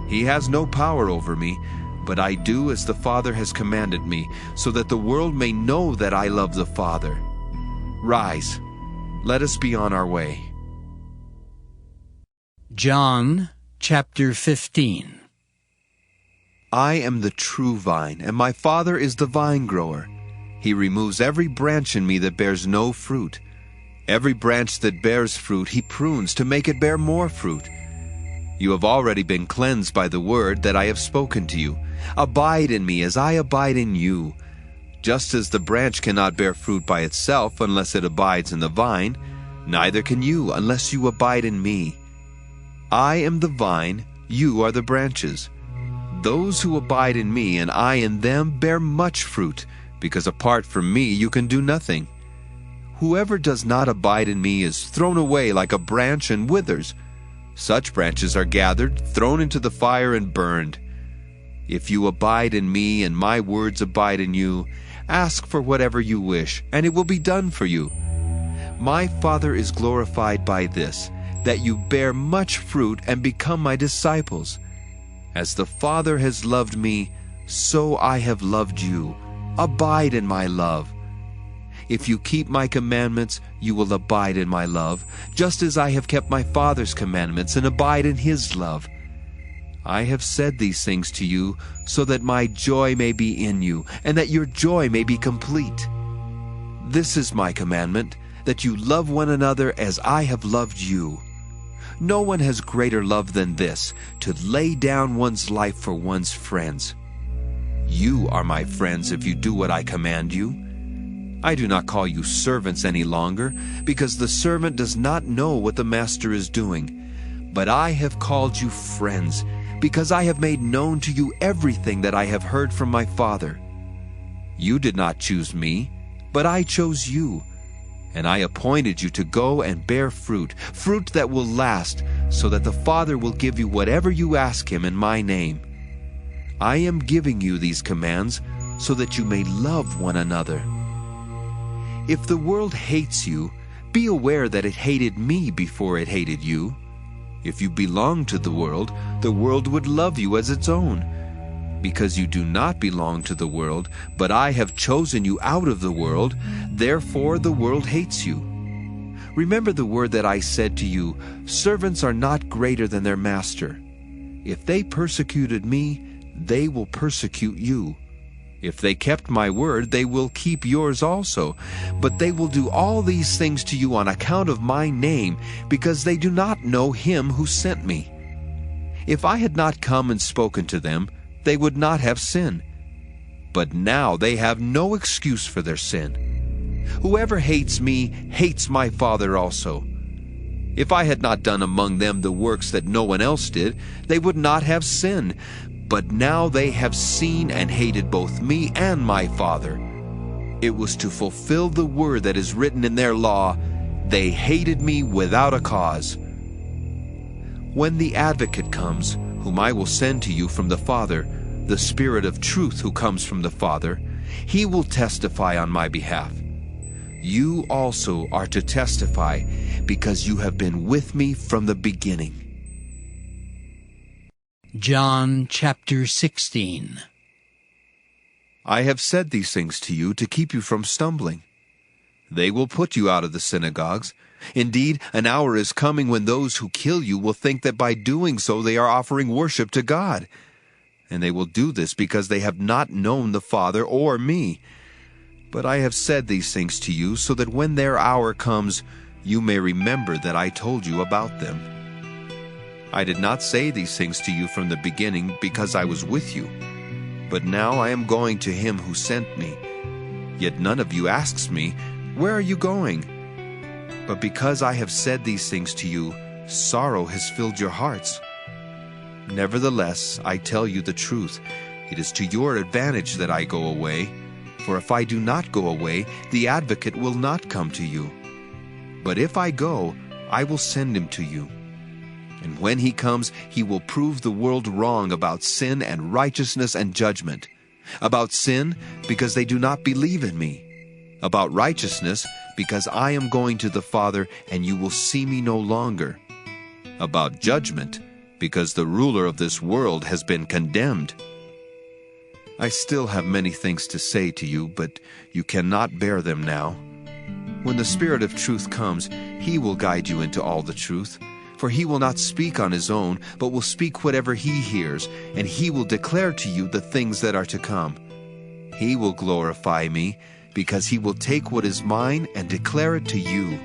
He has no power over me, but I do as the Father has commanded me, so that the world may know that I love the Father. Rise, let us be on our way." John chapter 15. I am the true vine, and my Father is the vine grower. He removes every branch in me that bears no fruit, Every branch that bears fruit he prunes to make it bear more fruit. You have already been cleansed by the word that I have spoken to you. Abide in me as I abide in you. Just as the branch cannot bear fruit by itself unless it abides in the vine, neither can you unless you abide in me. I am the vine, you are the branches. Those who abide in me and I in them bear much fruit, because apart from me you can do nothing. Whoever does not abide in me is thrown away like a branch and withers. Such branches are gathered, thrown into the fire, and burned. If you abide in me and my words abide in you, ask for whatever you wish, and it will be done for you. My Father is glorified by this, that you bear much fruit and become my disciples. As the Father has loved me, so I have loved you. Abide in my love. If you keep my commandments, you will abide in my love, just as I have kept my Father's commandments and abide in his love. I have said these things to you so that my joy may be in you, and that your joy may be complete. This is my commandment, that you love one another as I have loved you. No one has greater love than this, to lay down one's life for one's friends. You are my friends if you do what I command you. I do not call you servants any longer, because the servant does not know what the master is doing. But I have called you friends, because I have made known to you everything that I have heard from my Father. You did not choose me, but I chose you, and I appointed you to go and bear fruit, fruit that will last, so that the Father will give you whatever you ask him in my name. I am giving you these commands so that you may love one another. If the world hates you, be aware that it hated me before it hated you. If you belong to the world would love you as its own. Because you do not belong to the world, but I have chosen you out of the world, therefore the world hates you. Remember the word that I said to you, servants are not greater than their master. If they persecuted me, they will persecute you. If they kept my word, they will keep yours also. But they will do all these things to you on account of my name, because they do not know him who sent me. If I had not come and spoken to them, they would not have sin. But now they have no excuse for their sin. Whoever hates me hates my Father also. If I had not done among them the works that no one else did, they would not have sin. But now they have seen and hated both me and my Father. It was to fulfill the word that is written in their law, they hated me without a cause. When the Advocate comes, whom I will send to you from the Father, the Spirit of truth who comes from the Father, he will testify on my behalf. You also are to testify, because you have been with me from the beginning. John chapter 16. I have said these things to you to keep you from stumbling. They will put you out of the synagogues. Indeed, an hour is coming when those who kill you will think that by doing so they are offering worship to God. And they will do this because they have not known the Father or me. But I have said these things to you so that when their hour comes, you may remember that I told you about them. I did not say these things to you from the beginning because I was with you. But now I am going to him who sent me. Yet none of you asks me, where are you going? But because I have said these things to you, sorrow has filled your hearts. Nevertheless, I tell you the truth. It is to your advantage that I go away. For if I do not go away, the Advocate will not come to you. But if I go, I will send him to you. And when he comes, he will prove the world wrong about sin and righteousness and judgment. About sin, because they do not believe in me. About righteousness, because I am going to the Father, and you will see me no longer. About judgment, because the ruler of this world has been condemned. I still have many things to say to you, but you cannot bear them now. When the Spirit of truth comes, he will guide you into all the truth. For he will not speak on his own, but will speak whatever he hears, and he will declare to you the things that are to come. He will glorify me, because he will take what is mine and declare it to you.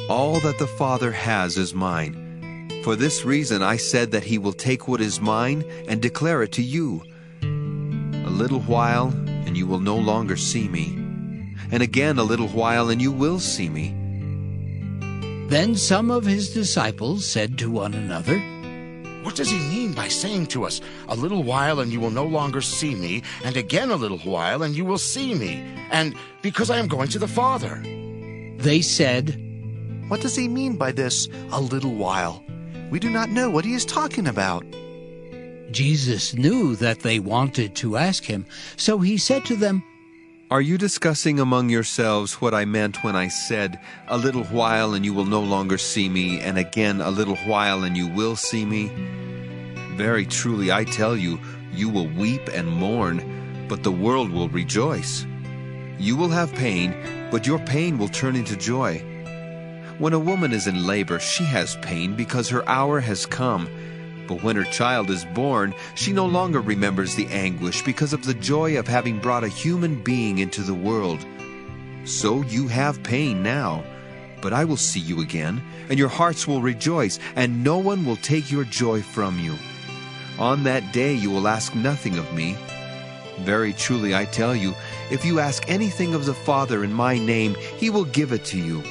All that the Father has is mine. For this reason I said that he will take what is mine and declare it to you. A little while, and you will no longer see me. And again a little while, and you will see me. Then some of his disciples said to one another, What does he mean by saying to us, a little while and you will no longer see me, and again a little while and you will see me, and because I am going to the Father? They said, What does he mean by this, a little while? We do not know what he is talking about. Jesus knew that they wanted to ask him, so he said to them, Are you discussing among yourselves what I meant when I said, a little while and you will no longer see me, and again a little while and you will see me? Very truly I tell you, you will weep and mourn, but the world will rejoice. You will have pain, but your pain will turn into joy. When a woman is in labor, she has pain because her hour has come. But when her child is born, she no longer remembers the anguish because of the joy of having brought a human being into the world. So you have pain now, but I will see you again, and your hearts will rejoice, and no one will take your joy from you. On that day you will ask nothing of me. Very truly I tell you, if you ask anything of the Father in my name, he will give it to you.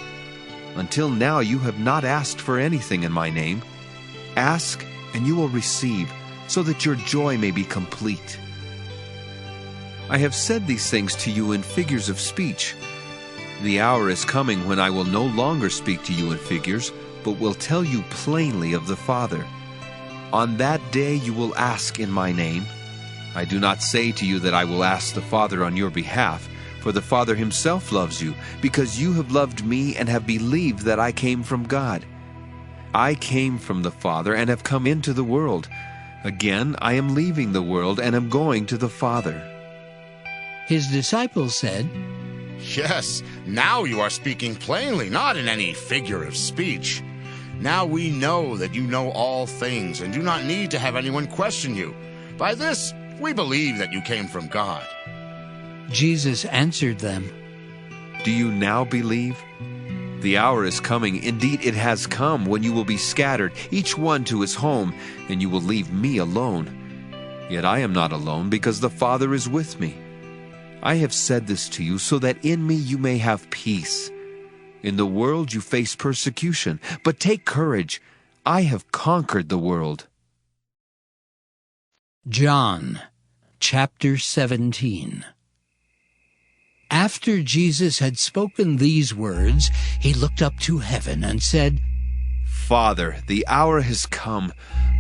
Until now you have not asked for anything in my name. Ask, and you will receive, so that your joy may be complete. I have said these things to you in figures of speech. The hour is coming when I will no longer speak to you in figures, but will tell you plainly of the Father. On that day you will ask in my name. I do not say to you that I will ask the Father on your behalf, for the Father himself loves you, because you have loved me and have believed that I came from God. I came from the Father and have come into the world. Again, I am leaving the world and am going to the Father. His disciples said, Yes, now you are speaking plainly, not in any figure of speech. Now we know that you know all things and do not need to have anyone question you. By this, we believe that you came from God. Jesus answered them, Do you now believe? The hour is coming, indeed it has come, when you will be scattered, each one to his home, and you will leave me alone. Yet I am not alone, because the Father is with me. I have said this to you, so that in me you may have peace. In the world you face persecution, but take courage. I have conquered the world. John, chapter 17. After Jesus had spoken these words, he looked up to heaven and said, Father, the hour has come.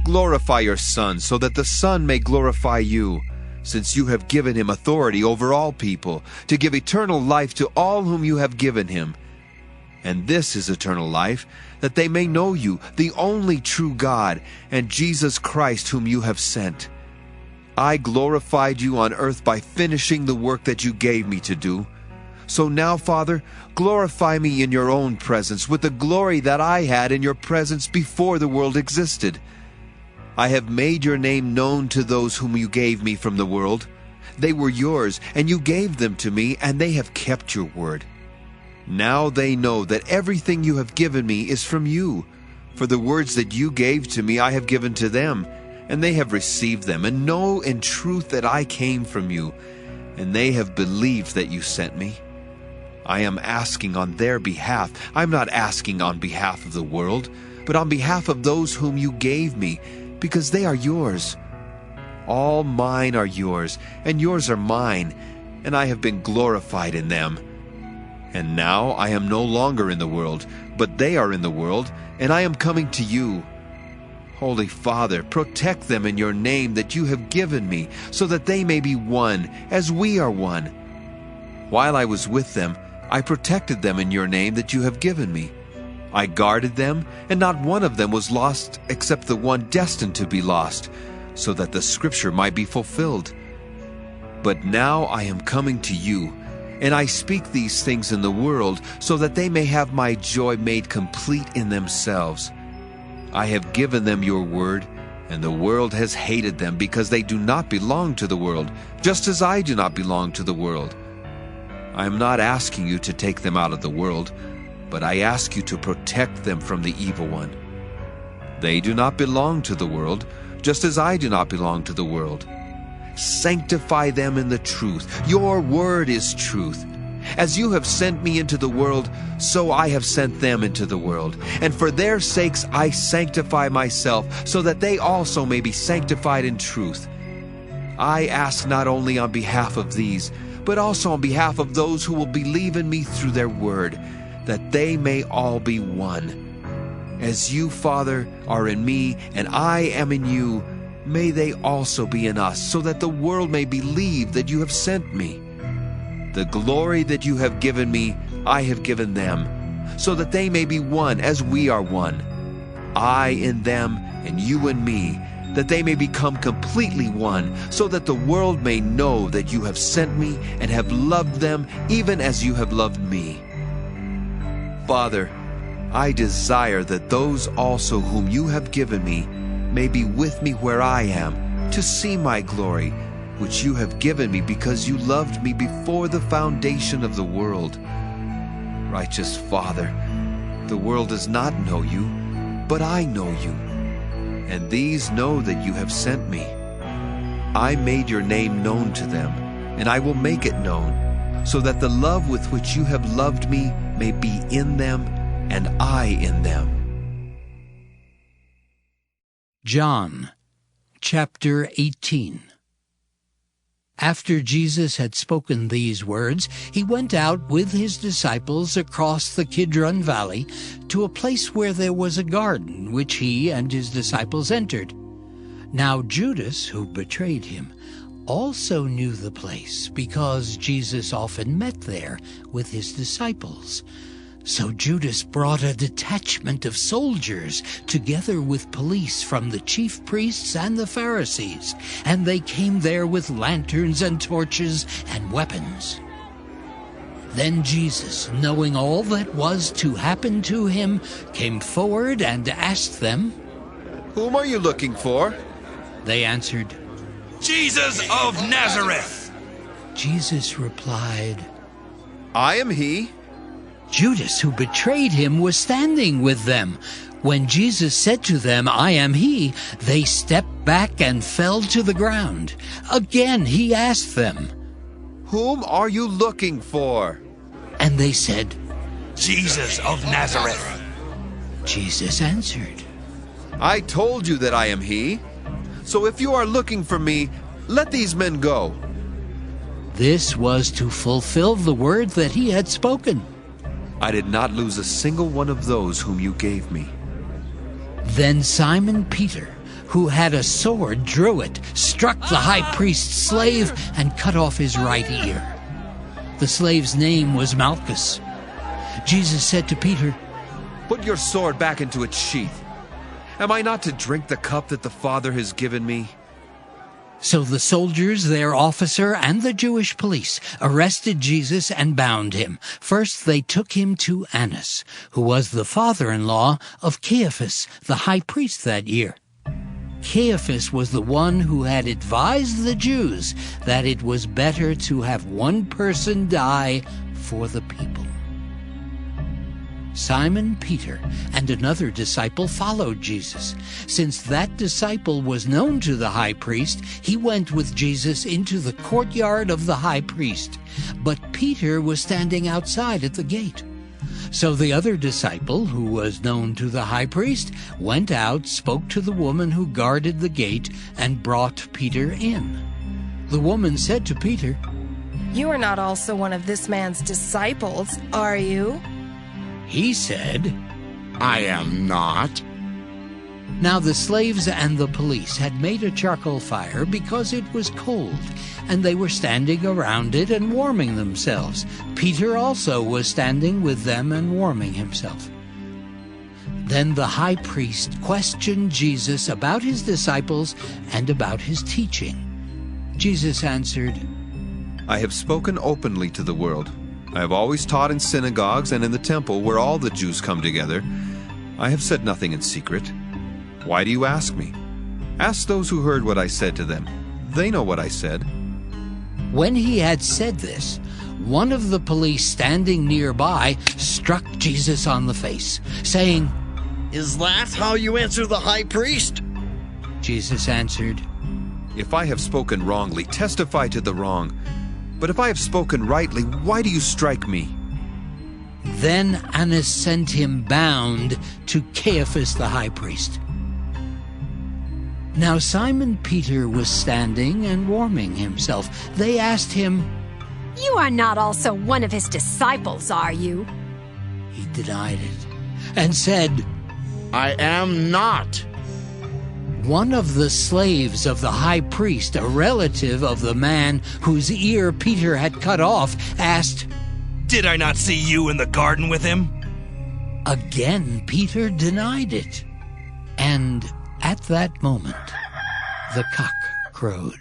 Glorify your Son, so that the Son may glorify you, since you have given him authority over all people, to give eternal life to all whom you have given him. And this is eternal life, that they may know you, the only true God, and Jesus Christ whom you have sent. I glorified you on earth by finishing the work that you gave me to do. So now, Father, glorify me in your own presence with the glory that I had in your presence before the world existed. I have made your name known to those whom you gave me from the world. They were yours, and you gave them to me, and they have kept your word. Now they know that everything you have given me is from you. For the words that you gave to me I have given to them, and they have received them, and know in truth that I came from you, and they have believed that you sent me. I am asking on their behalf. I am not asking on behalf of the world, but on behalf of those whom you gave me, because they are yours. All mine are yours, and yours are mine, and I have been glorified in them. And now I am no longer in the world, but they are in the world, and I am coming to you. Holy Father, protect them in your name that you have given me, so that they may be one, as we are one. While I was with them, I protected them in your name that you have given me. I guarded them, and not one of them was lost except the one destined to be lost, so that the scripture might be fulfilled. But now I am coming to you, and I speak these things in the world, so that they may have my joy made complete in themselves. I have given them your word, and the world has hated them because they do not belong to the world, just as I do not belong to the world. I am not asking you to take them out of the world, but I ask you to protect them from the evil one. They do not belong to the world, just as I do not belong to the world. Sanctify them in the truth. Your word is truth. As you have sent me into the world, so I have sent them into the world. And for their sakes I sanctify myself, so that they also may be sanctified in truth. I ask not only on behalf of these, but also on behalf of those who will believe in me through their word, that they may all be one. As you, Father, are in me, and I am in you, may they also be in us, so that the world may believe that you have sent me. The glory that you have given me, I have given them, so that they may be one as we are one. I in them, and you in me, that they may become completely one, so that the world may know that you have sent me and have loved them even as you have loved me. Father, I desire that those also whom you have given me may be with me where I am, to see my glory, which you have given me because you loved me before the foundation of the world. Righteous Father, the world does not know you, but I know you, and these know that you have sent me. I made your name known to them, and I will make it known, so that the love with which you have loved me may be in them, and I in them. John, chapter 18. After Jesus had spoken these words, he went out with his disciples across the Kidron Valley to a place where there was a garden, which he and his disciples entered. Now Judas, who betrayed him, also knew the place, because Jesus often met there with his disciples. So Judas brought a detachment of soldiers together with police from the chief priests and the Pharisees, and they came there with lanterns and torches and weapons. Then Jesus, knowing all that was to happen to him, came forward and asked them, "Whom are you looking for?" They answered, "Jesus of Nazareth." Jesus replied, "I am he." Judas, who betrayed him, was standing with them. When Jesus said to them, "I am he," they stepped back and fell to the ground. Again he asked them, "Whom are you looking for?" And they said, "Jesus of Nazareth." Jesus answered, "I told you that I am he. So if you are looking for me, let these men go." This was to fulfill the word that he had spoken. I did not lose a single one of those whom you gave me. Then Simon Peter, who had a sword, drew it, struck the high priest's slave, and cut off his right ear. The slave's name was Malchus. Jesus said to Peter, "Put your sword back into its sheath. Am I not to drink the cup that the Father has given me?" So the soldiers, their officer, and the Jewish police arrested Jesus and bound him. First they took him to Annas, who was the father-in-law of Caiaphas, the high priest that year. Caiaphas was the one who had advised the Jews that it was better to have one person die for the people. Simon Peter and another disciple followed Jesus. Since that disciple was known to the high priest, he went with Jesus into the courtyard of the high priest. But Peter was standing outside at the gate. So the other disciple, who was known to the high priest, went out, spoke to the woman who guarded the gate, and brought Peter in. The woman said to Peter, "You are not also one of this man's disciples, are you?" He said, "I am not." Now the slaves and the police had made a charcoal fire because it was cold, and they were standing around it and warming themselves. Peter also was standing with them and warming himself. Then the high priest questioned Jesus about his disciples and about his teaching. Jesus answered, "I have spoken openly to the world. I have always taught in synagogues and in the temple where all the Jews come together. I have said nothing in secret. Why do you ask me? Ask those who heard what I said to them. They know what I said." When he had said this, One of the police standing nearby struck Jesus on the face, saying, "Is that how you answer the high priest?" Jesus answered, "If I have spoken wrongly, testify to the wrong. But if I have spoken rightly, why do you strike me?" Then Annas sent him bound to Caiaphas the high priest. Now Simon Peter was standing and warming himself. They asked him, "You are not also one of his disciples, are you?" He denied it and said, "I am not." One of the slaves of the high priest, a relative of the man whose ear Peter had cut off, asked, "Did I not see you in the garden with him?" Again Peter denied it. And at that moment, the cock crowed.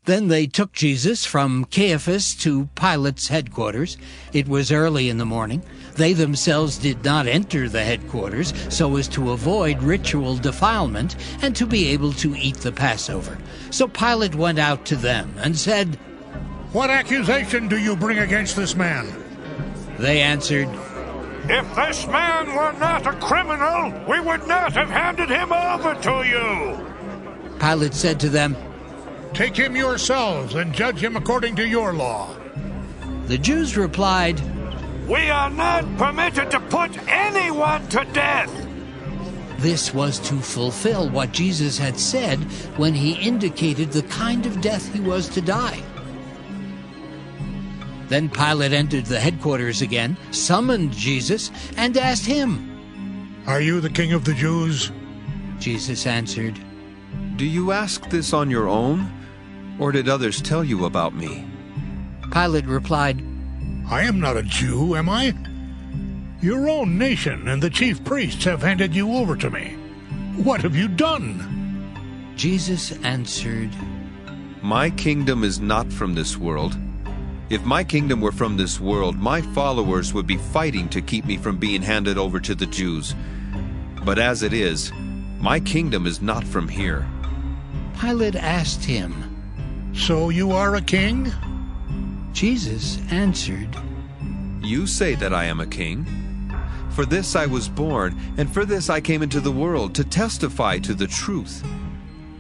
Then they took Jesus from Caiaphas to Pilate's headquarters. It was early in the morning. They themselves did not enter the headquarters so as to avoid ritual defilement and to be able to eat the Passover. So Pilate went out to them and said, "What accusation do you bring against this man?" They answered, "If this man were not a criminal, we would not have handed him over to you." Pilate said to them, "Take him yourselves and judge him according to your law." The Jews replied, "We are not permitted to put anyone to death." This was to fulfill what Jesus had said when he indicated the kind of death he was to die. Then Pilate entered the headquarters again, summoned Jesus, and asked him, "Are you the king of the Jews?" Jesus answered, "Do you ask this on your own, or did others tell you about me?" Pilate replied, "I am not a Jew, am I? Your own nation and the chief priests have handed you over to me. What have you done?" Jesus answered, "My kingdom is not from this world. If my kingdom were from this world, my followers would be fighting to keep me from being handed over to the Jews. But as it is, my kingdom is not from here." Pilate asked him, "So you are a king?" Jesus answered, "You say that I am a king. For this I was born, and for this I came into the world, to testify to the truth.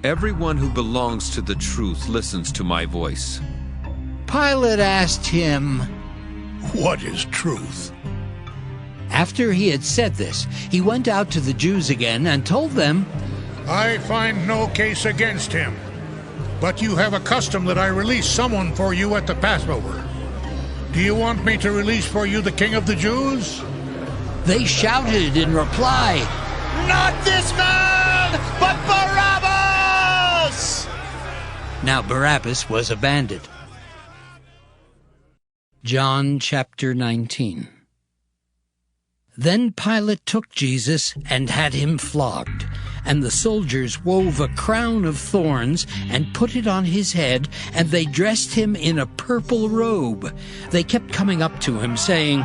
Everyone who belongs to the truth listens to my voice." Pilate asked him, "What is truth?" After he had said this, he went out to the Jews again and told them, "I find no case against him. But you have a custom that I release someone for you at the Passover. Do you want me to release for you the King of the Jews?" They shouted in reply, "Not this man, but Barabbas!" Now Barabbas was a bandit. John chapter 19. Then Pilate took Jesus and had him flogged, and the soldiers wove a crown of thorns and put it on his head, and they dressed him in a purple robe. They kept coming up to him, saying,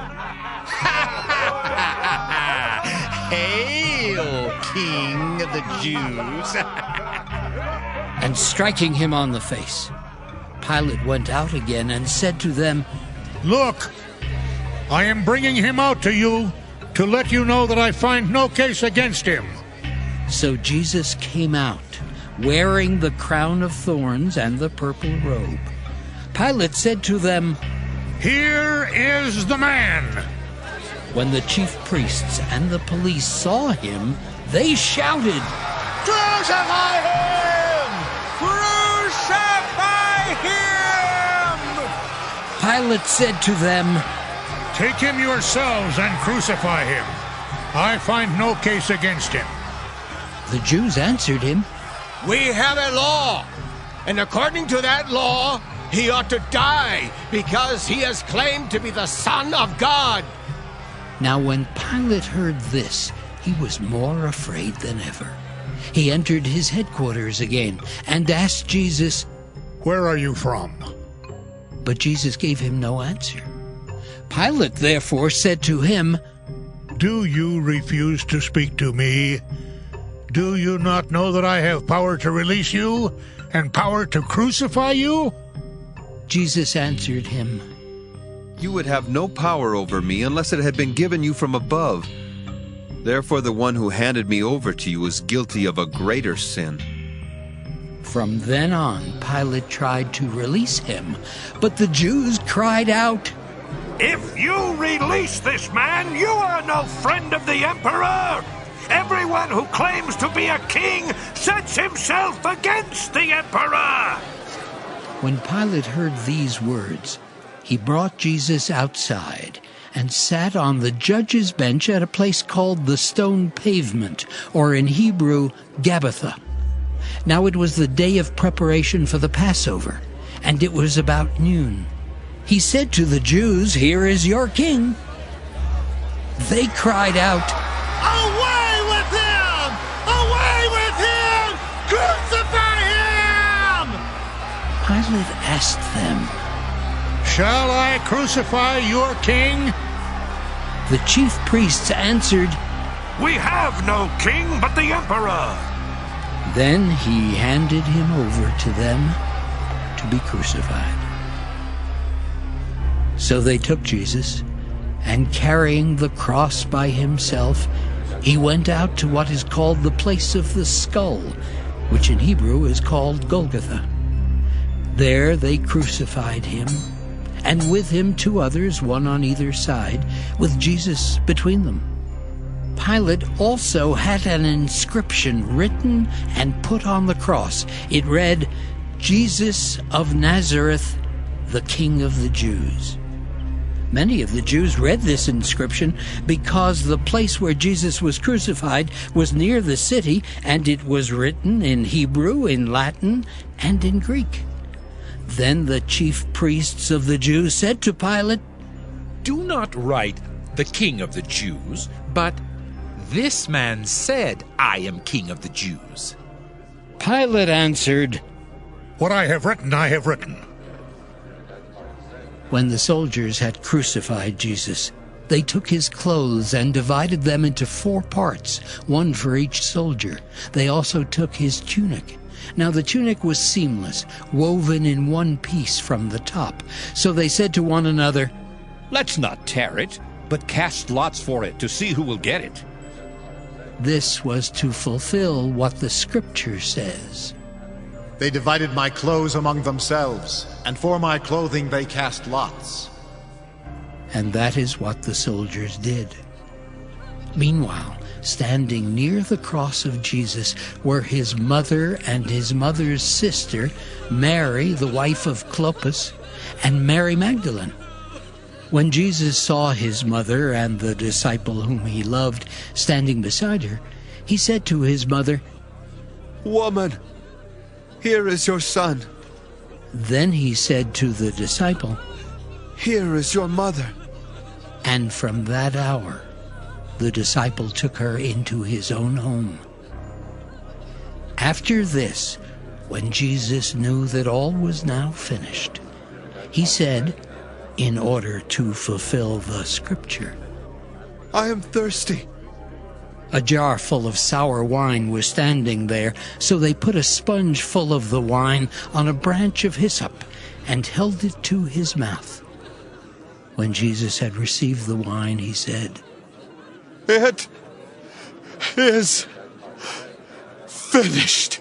"Hail, King of the Jews!" and striking him on the face. Pilate went out again and said to them, "Look, I am bringing him out to you to let you know that I find no case against him." So Jesus came out, wearing the crown of thorns and the purple robe. Pilate said to them, "Here is the man." When the chief priests and the police saw him, they shouted, "Crucify him! Crucify him!" Pilate said to them, "Take him yourselves and crucify him. I find no case against him." The Jews answered him, "We have a law, and according to that law, he ought to die because he has claimed to be the Son of God." Now when Pilate heard this, he was more afraid than ever. He entered his headquarters again and asked Jesus, "Where are you from?" But Jesus gave him no answer. Pilate therefore said to him, "Do you refuse to speak to me? Do you not know that I have power to release you and power to crucify you?" Jesus answered him, You would have no power over me unless it had been given you from above. Therefore the one who handed me over to you is guilty of a greater sin. From then on, Pilate tried to release him, but the Jews cried out, If you release this man, you are no friend of the emperor! Everyone who claims to be a king sets himself against the emperor! When Pilate heard these words, he brought Jesus outside and sat on the judge's bench at a place called the Stone Pavement, or in Hebrew, Gabbatha. Now it was the day of preparation for the Passover, and it was about noon. He said to the Jews, Here is your king. They cried out, Away with him! Away with him! Crucify him! Pilate asked them, Shall I crucify your king? The chief priests answered, We have no king but the emperor! Then he handed him over to them to be crucified. So they took Jesus, and carrying the cross by himself, he went out to what is called the place of the skull, which in Hebrew is called Golgotha. There they crucified him, and with him 2 others, one on either side, with Jesus between them. Pilate also had an inscription written and put on the cross. It read, Jesus of Nazareth, the King of the Jews. Many of the Jews read this inscription because the place where Jesus was crucified was near the city, and it was written in Hebrew, in Latin, and in Greek. Then the chief priests of the Jews said to Pilate, Do not write the King of the Jews, but this man said, I am King of the Jews. Pilate answered, What I have written, I have written. When the soldiers had crucified Jesus, they took his clothes and divided them into 4 parts, one for each soldier. They also took his tunic. Now the tunic was seamless, woven in one piece from the top. So they said to one another, Let's not tear it, but cast lots for it to see who will get it. This was to fulfill what the scripture says. They divided my clothes among themselves, and for my clothing they cast lots. And that is what the soldiers did. Meanwhile, standing near the cross of Jesus were his mother and his mother's sister, Mary, the wife of Clopas, and Mary Magdalene. When Jesus saw his mother and the disciple whom he loved standing beside her, he said to his mother, Woman, here is your son. Then he said to the disciple, Here is your mother. And from that hour, the disciple took her into his own home. After this, when Jesus knew that all was now finished, he said, in order to fulfill the scripture, I am thirsty. A jar full of sour wine was standing there, so they put a sponge full of the wine on a branch of hyssop and held it to his mouth. When Jesus had received the wine, he said, It is finished.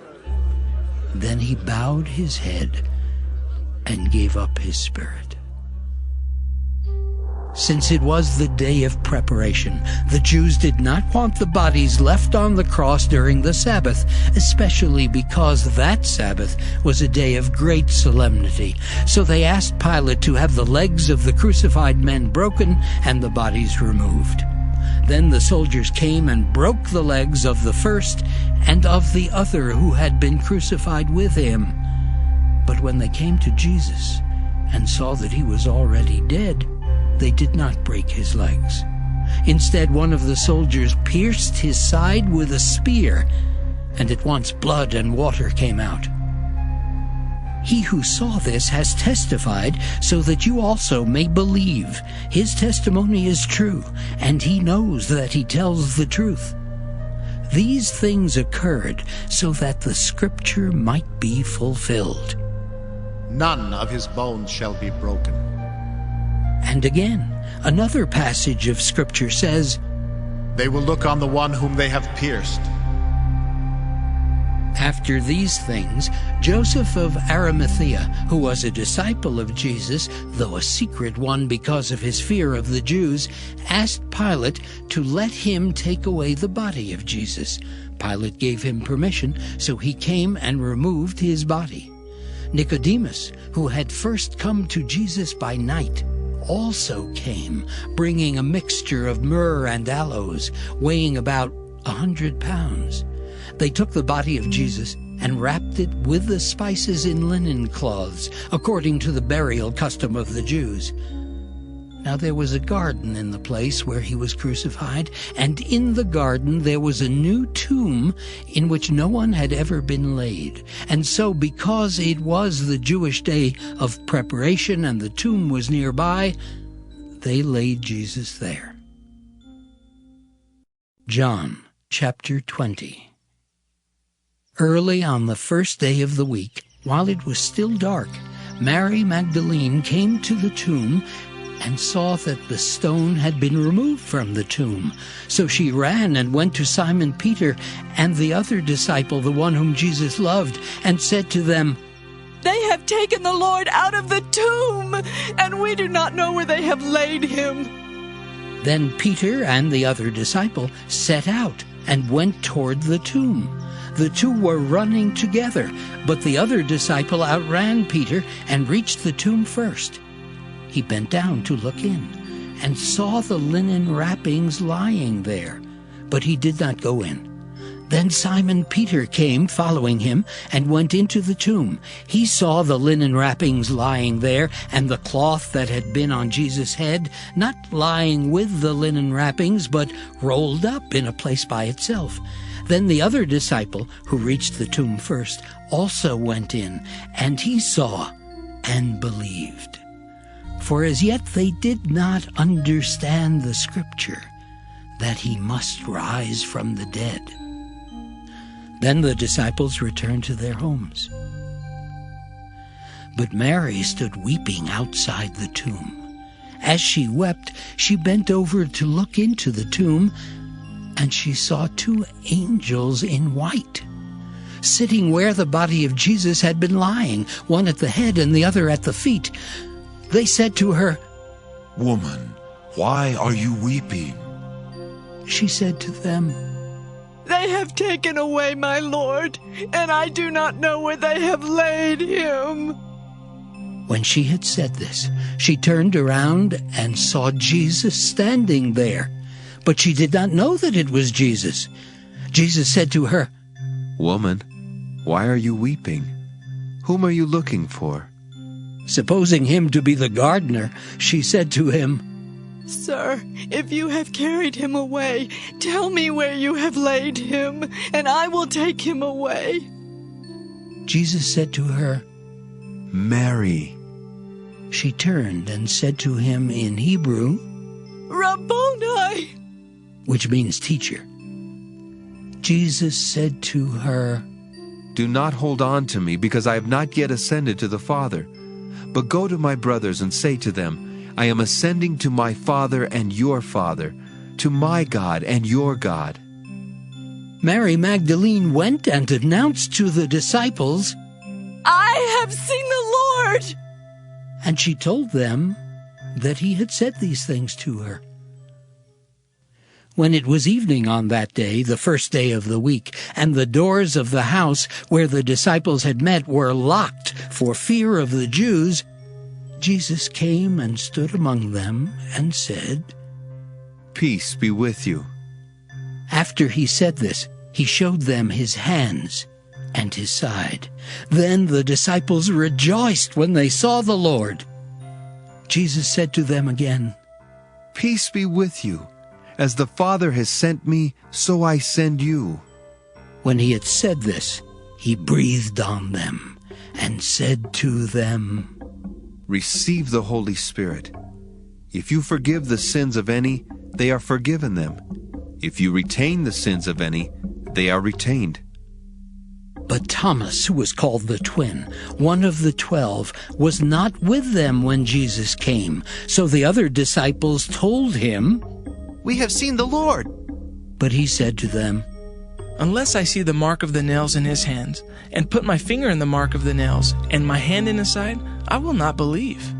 Then he bowed his head and gave up his spirit. Since it was the day of preparation, the Jews did not want the bodies left on the cross during the Sabbath, especially because that Sabbath was a day of great solemnity. So they asked Pilate to have the legs of the crucified men broken and the bodies removed. Then the soldiers came and broke the legs of the first and of the other who had been crucified with him. But when they came to Jesus and saw that he was already dead, they did not break his legs. Instead, one of the soldiers pierced his side with a spear, and at once blood and water came out. He who saw this has testified, so that you also may believe. His testimony is true, and he knows that he tells the truth. These things occurred so that the scripture might be fulfilled. none of his bones shall be broken. And again, another passage of Scripture says, They will look on the one whom they have pierced. After these things, Joseph of Arimathea, who was a disciple of Jesus, though a secret one because of his fear of the Jews, asked Pilate to let him take away the body of Jesus. Pilate gave him permission, so he came and removed his body. Nicodemus, who had first come to Jesus by night, also came, bringing a mixture of myrrh and aloes, weighing about 100 pounds. They took the body of Jesus and wrapped it with the spices in linen cloths, according to the burial custom of the Jews. Now there was a garden in the place where he was crucified, and in the garden there was a new tomb in which no one had ever been laid. And so, because it was the Jewish day of preparation and the tomb was nearby, they laid Jesus there. John chapter 20. Early on the first day of the week, while it was still dark, Mary Magdalene came to the tomb and saw that the stone had been removed from the tomb. So she ran and went to Simon Peter and the other disciple, the one whom Jesus loved, and said to them, They have taken the Lord out of the tomb, and we do not know where they have laid him. Then Peter and the other disciple set out and went toward the tomb. The two were running together, but the other disciple outran Peter and reached the tomb first. He bent down to look in and saw the linen wrappings lying there, but he did not go in. Then Simon Peter came following him and went into the tomb. He saw the linen wrappings lying there and the cloth that had been on Jesus' head, not lying with the linen wrappings, but rolled up in a place by itself. Then the other disciple, who reached the tomb first, also went in, and he saw and believed. For as yet they did not understand the Scripture, that he must rise from the dead. Then the disciples returned to their homes. But Mary stood weeping outside the tomb. As she wept, she bent over to look into the tomb, and she saw two angels in white, sitting where the body of Jesus had been lying, one at the head and the other at the feet. They said to her, Woman, why are you weeping? She said to them, They have taken away my Lord, and I do not know where they have laid him. When she had said this, she turned around and saw Jesus standing there, but she did not know that it was Jesus. Jesus said to her, Woman, why are you weeping? Whom are you looking for? Supposing him to be the gardener, she said to him, Sir, if you have carried him away, tell me where you have laid him, and I will take him away. Jesus said to her, Mary. She turned and said to him in Hebrew, Rabboni, which means teacher. Jesus said to her, Do not hold on to me, because I have not yet ascended to the Father. But go to my brothers and say to them, I am ascending to my Father and your Father, to my God and your God. Mary Magdalene went and announced to the disciples, I have seen the Lord! And she told them that he had said these things to her. When it was evening on that day, the first day of the week, and the doors of the house where the disciples had met were locked for fear of the Jews, Jesus came and stood among them and said, Peace be with you. After he said this, he showed them his hands and his side. Then the disciples rejoiced when they saw the Lord. Jesus said to them again, Peace be with you. As the Father has sent me, so I send you. When he had said this, he breathed on them and said to them, Receive the Holy Spirit. If you forgive the sins of any, they are forgiven them. If you retain the sins of any, they are retained. But Thomas, who was called the twin, one of the 12, was not with them when Jesus came. So the other disciples told him, "We have seen the Lord." But he said to them, "Unless I see the mark of the nails in his hands, and put my finger in the mark of the nails, and my hand in his side, I will not believe."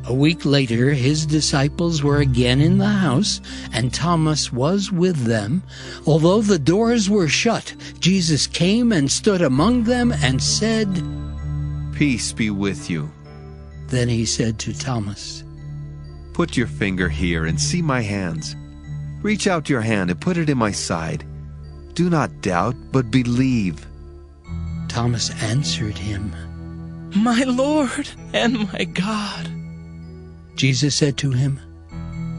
A week later, his disciples were again in the house, and Thomas was with them. Although the doors were shut, Jesus came and stood among them and said, "Peace be with you." Then he said to Thomas, "Put your finger here and see my hands. Reach out your hand and put it in my side. Do not doubt, but believe." Thomas answered him, "My Lord and my God." Jesus said to him,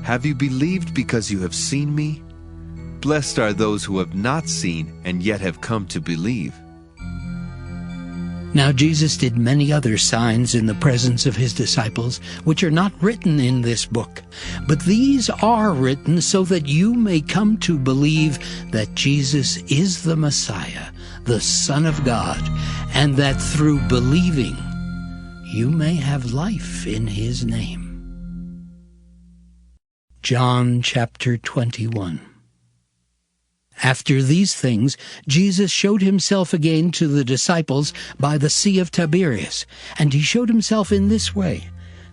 "Have you believed because you have seen me? Blessed are those who have not seen and yet have come to believe." Now Jesus did many other signs in the presence of his disciples, which are not written in this book. But these are written so that you may come to believe that Jesus is the Messiah, the Son of God, and that through believing you may have life in his name. John chapter 21. After these things, Jesus showed himself again to the disciples by the Sea of Tiberias, and he showed himself in this way.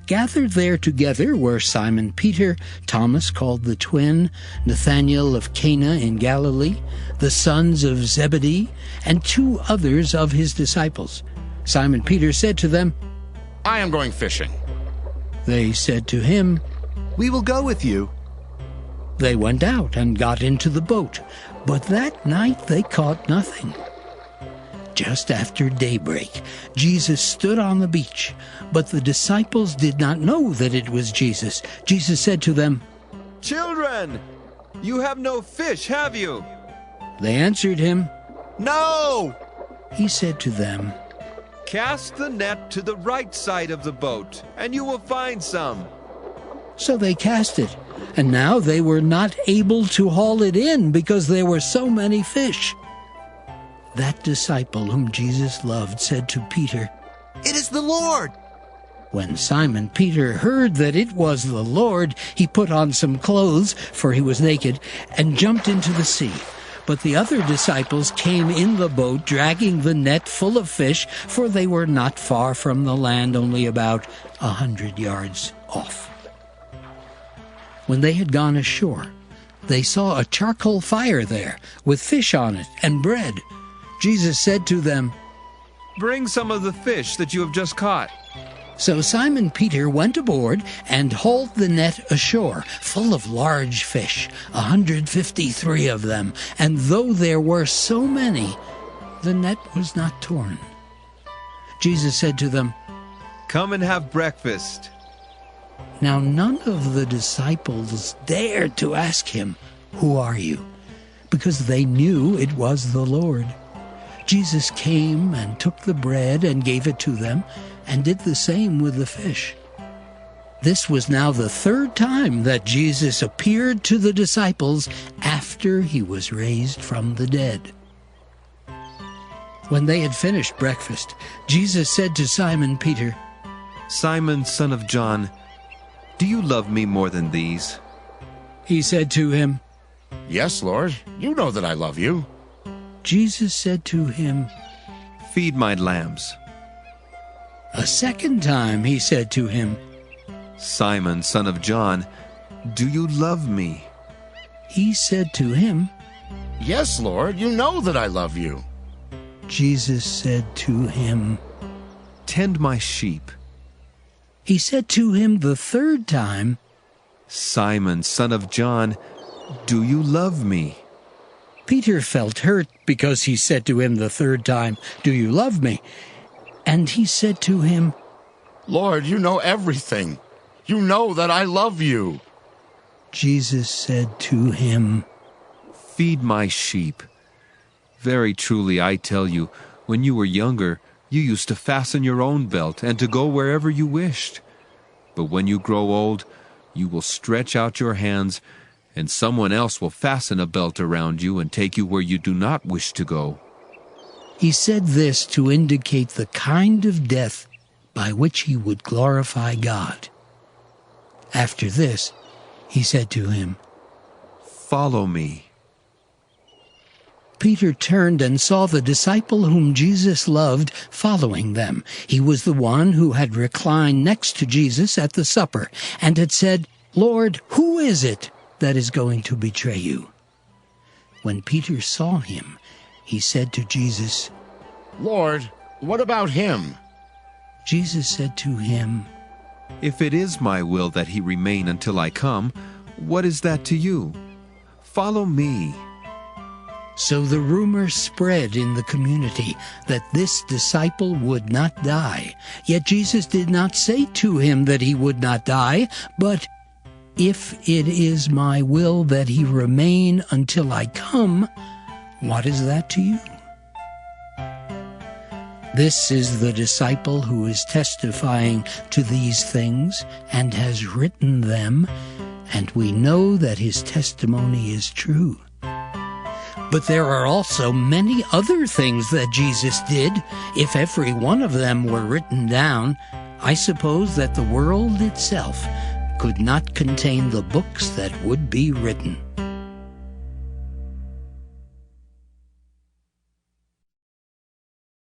Gathered there together were Simon Peter, Thomas called the twin, Nathanael of Cana in Galilee, the sons of Zebedee, and 2 others of his disciples. Simon Peter said to them, "I am going fishing." They said to him, "We will go with you." They went out and got into the boat, but that night they caught nothing. Just after daybreak, Jesus stood on the beach, but the disciples did not know that it was Jesus. Jesus said to them, "Children, you have no fish, have you?" They answered him, "No." He said to them, "Cast the net to the right side of the boat, and you will find some." So they cast it, and now they were not able to haul it in because there were so many fish. That disciple whom Jesus loved said to Peter, "It is the Lord." When Simon Peter heard that it was the Lord, he put on some clothes, for he was naked, and jumped into the sea. But the other disciples came in the boat, dragging the net full of fish, for they were not far from the land, only about 100 yards off. When they had gone ashore, they saw a charcoal fire there, with fish on it and bread. Jesus said to them, "Bring some of the fish that you have just caught." So Simon Peter went aboard and hauled the net ashore, full of large fish, 153 of them, and though there were so many, the net was not torn. Jesus said to them, "Come and have breakfast." Now none of the disciples dared to ask him, "Who are you?" because they knew it was the Lord. Jesus came and took the bread and gave it to them, and did the same with the fish. This was now the 3rd time that Jesus appeared to the disciples after he was raised from the dead. When they had finished breakfast, Jesus said to Simon Peter, "Simon, son of John, do you love me more than these?" He said to him, "Yes, Lord, you know that I love you." Jesus said to him, "Feed my lambs." A 2nd time he said to him, "Simon, son of John, do you love me?" He said to him, "Yes, Lord, you know that I love you." Jesus said to him, "Tend my sheep." He said to him the 3rd time, "Simon, son of John, do you love me?" Peter felt hurt because he said to him the 3rd time, "Do you love me?" And he said to him, "Lord, you know everything. You know that I love you." Jesus said to him, "Feed my sheep. Very truly I tell you, when you were younger, you used to fasten your own belt and to go wherever you wished. But when you grow old, you will stretch out your hands, and someone else will fasten a belt around you and take you where you do not wish to go." He said this to indicate the kind of death by which he would glorify God. After this, he said to him, "Follow me." Peter turned and saw the disciple whom Jesus loved following them. He was the one who had reclined next to Jesus at the supper and had said, "Lord, who is it that is going to betray you?" When Peter saw him, he said to Jesus, "Lord, what about him?" Jesus said to him, "If it is my will that he remain until I come, what is that to you? Follow me." So the rumor spread in the community that this disciple would not die. Yet Jesus did not say to him that he would not die, but, "If it is my will that he remain until I come, what is that to you?" This is the disciple who is testifying to these things and has written them, and we know that his testimony is true. But there are also many other things that Jesus did. If every one of them were written down, I suppose that the world itself could not contain the books that would be written.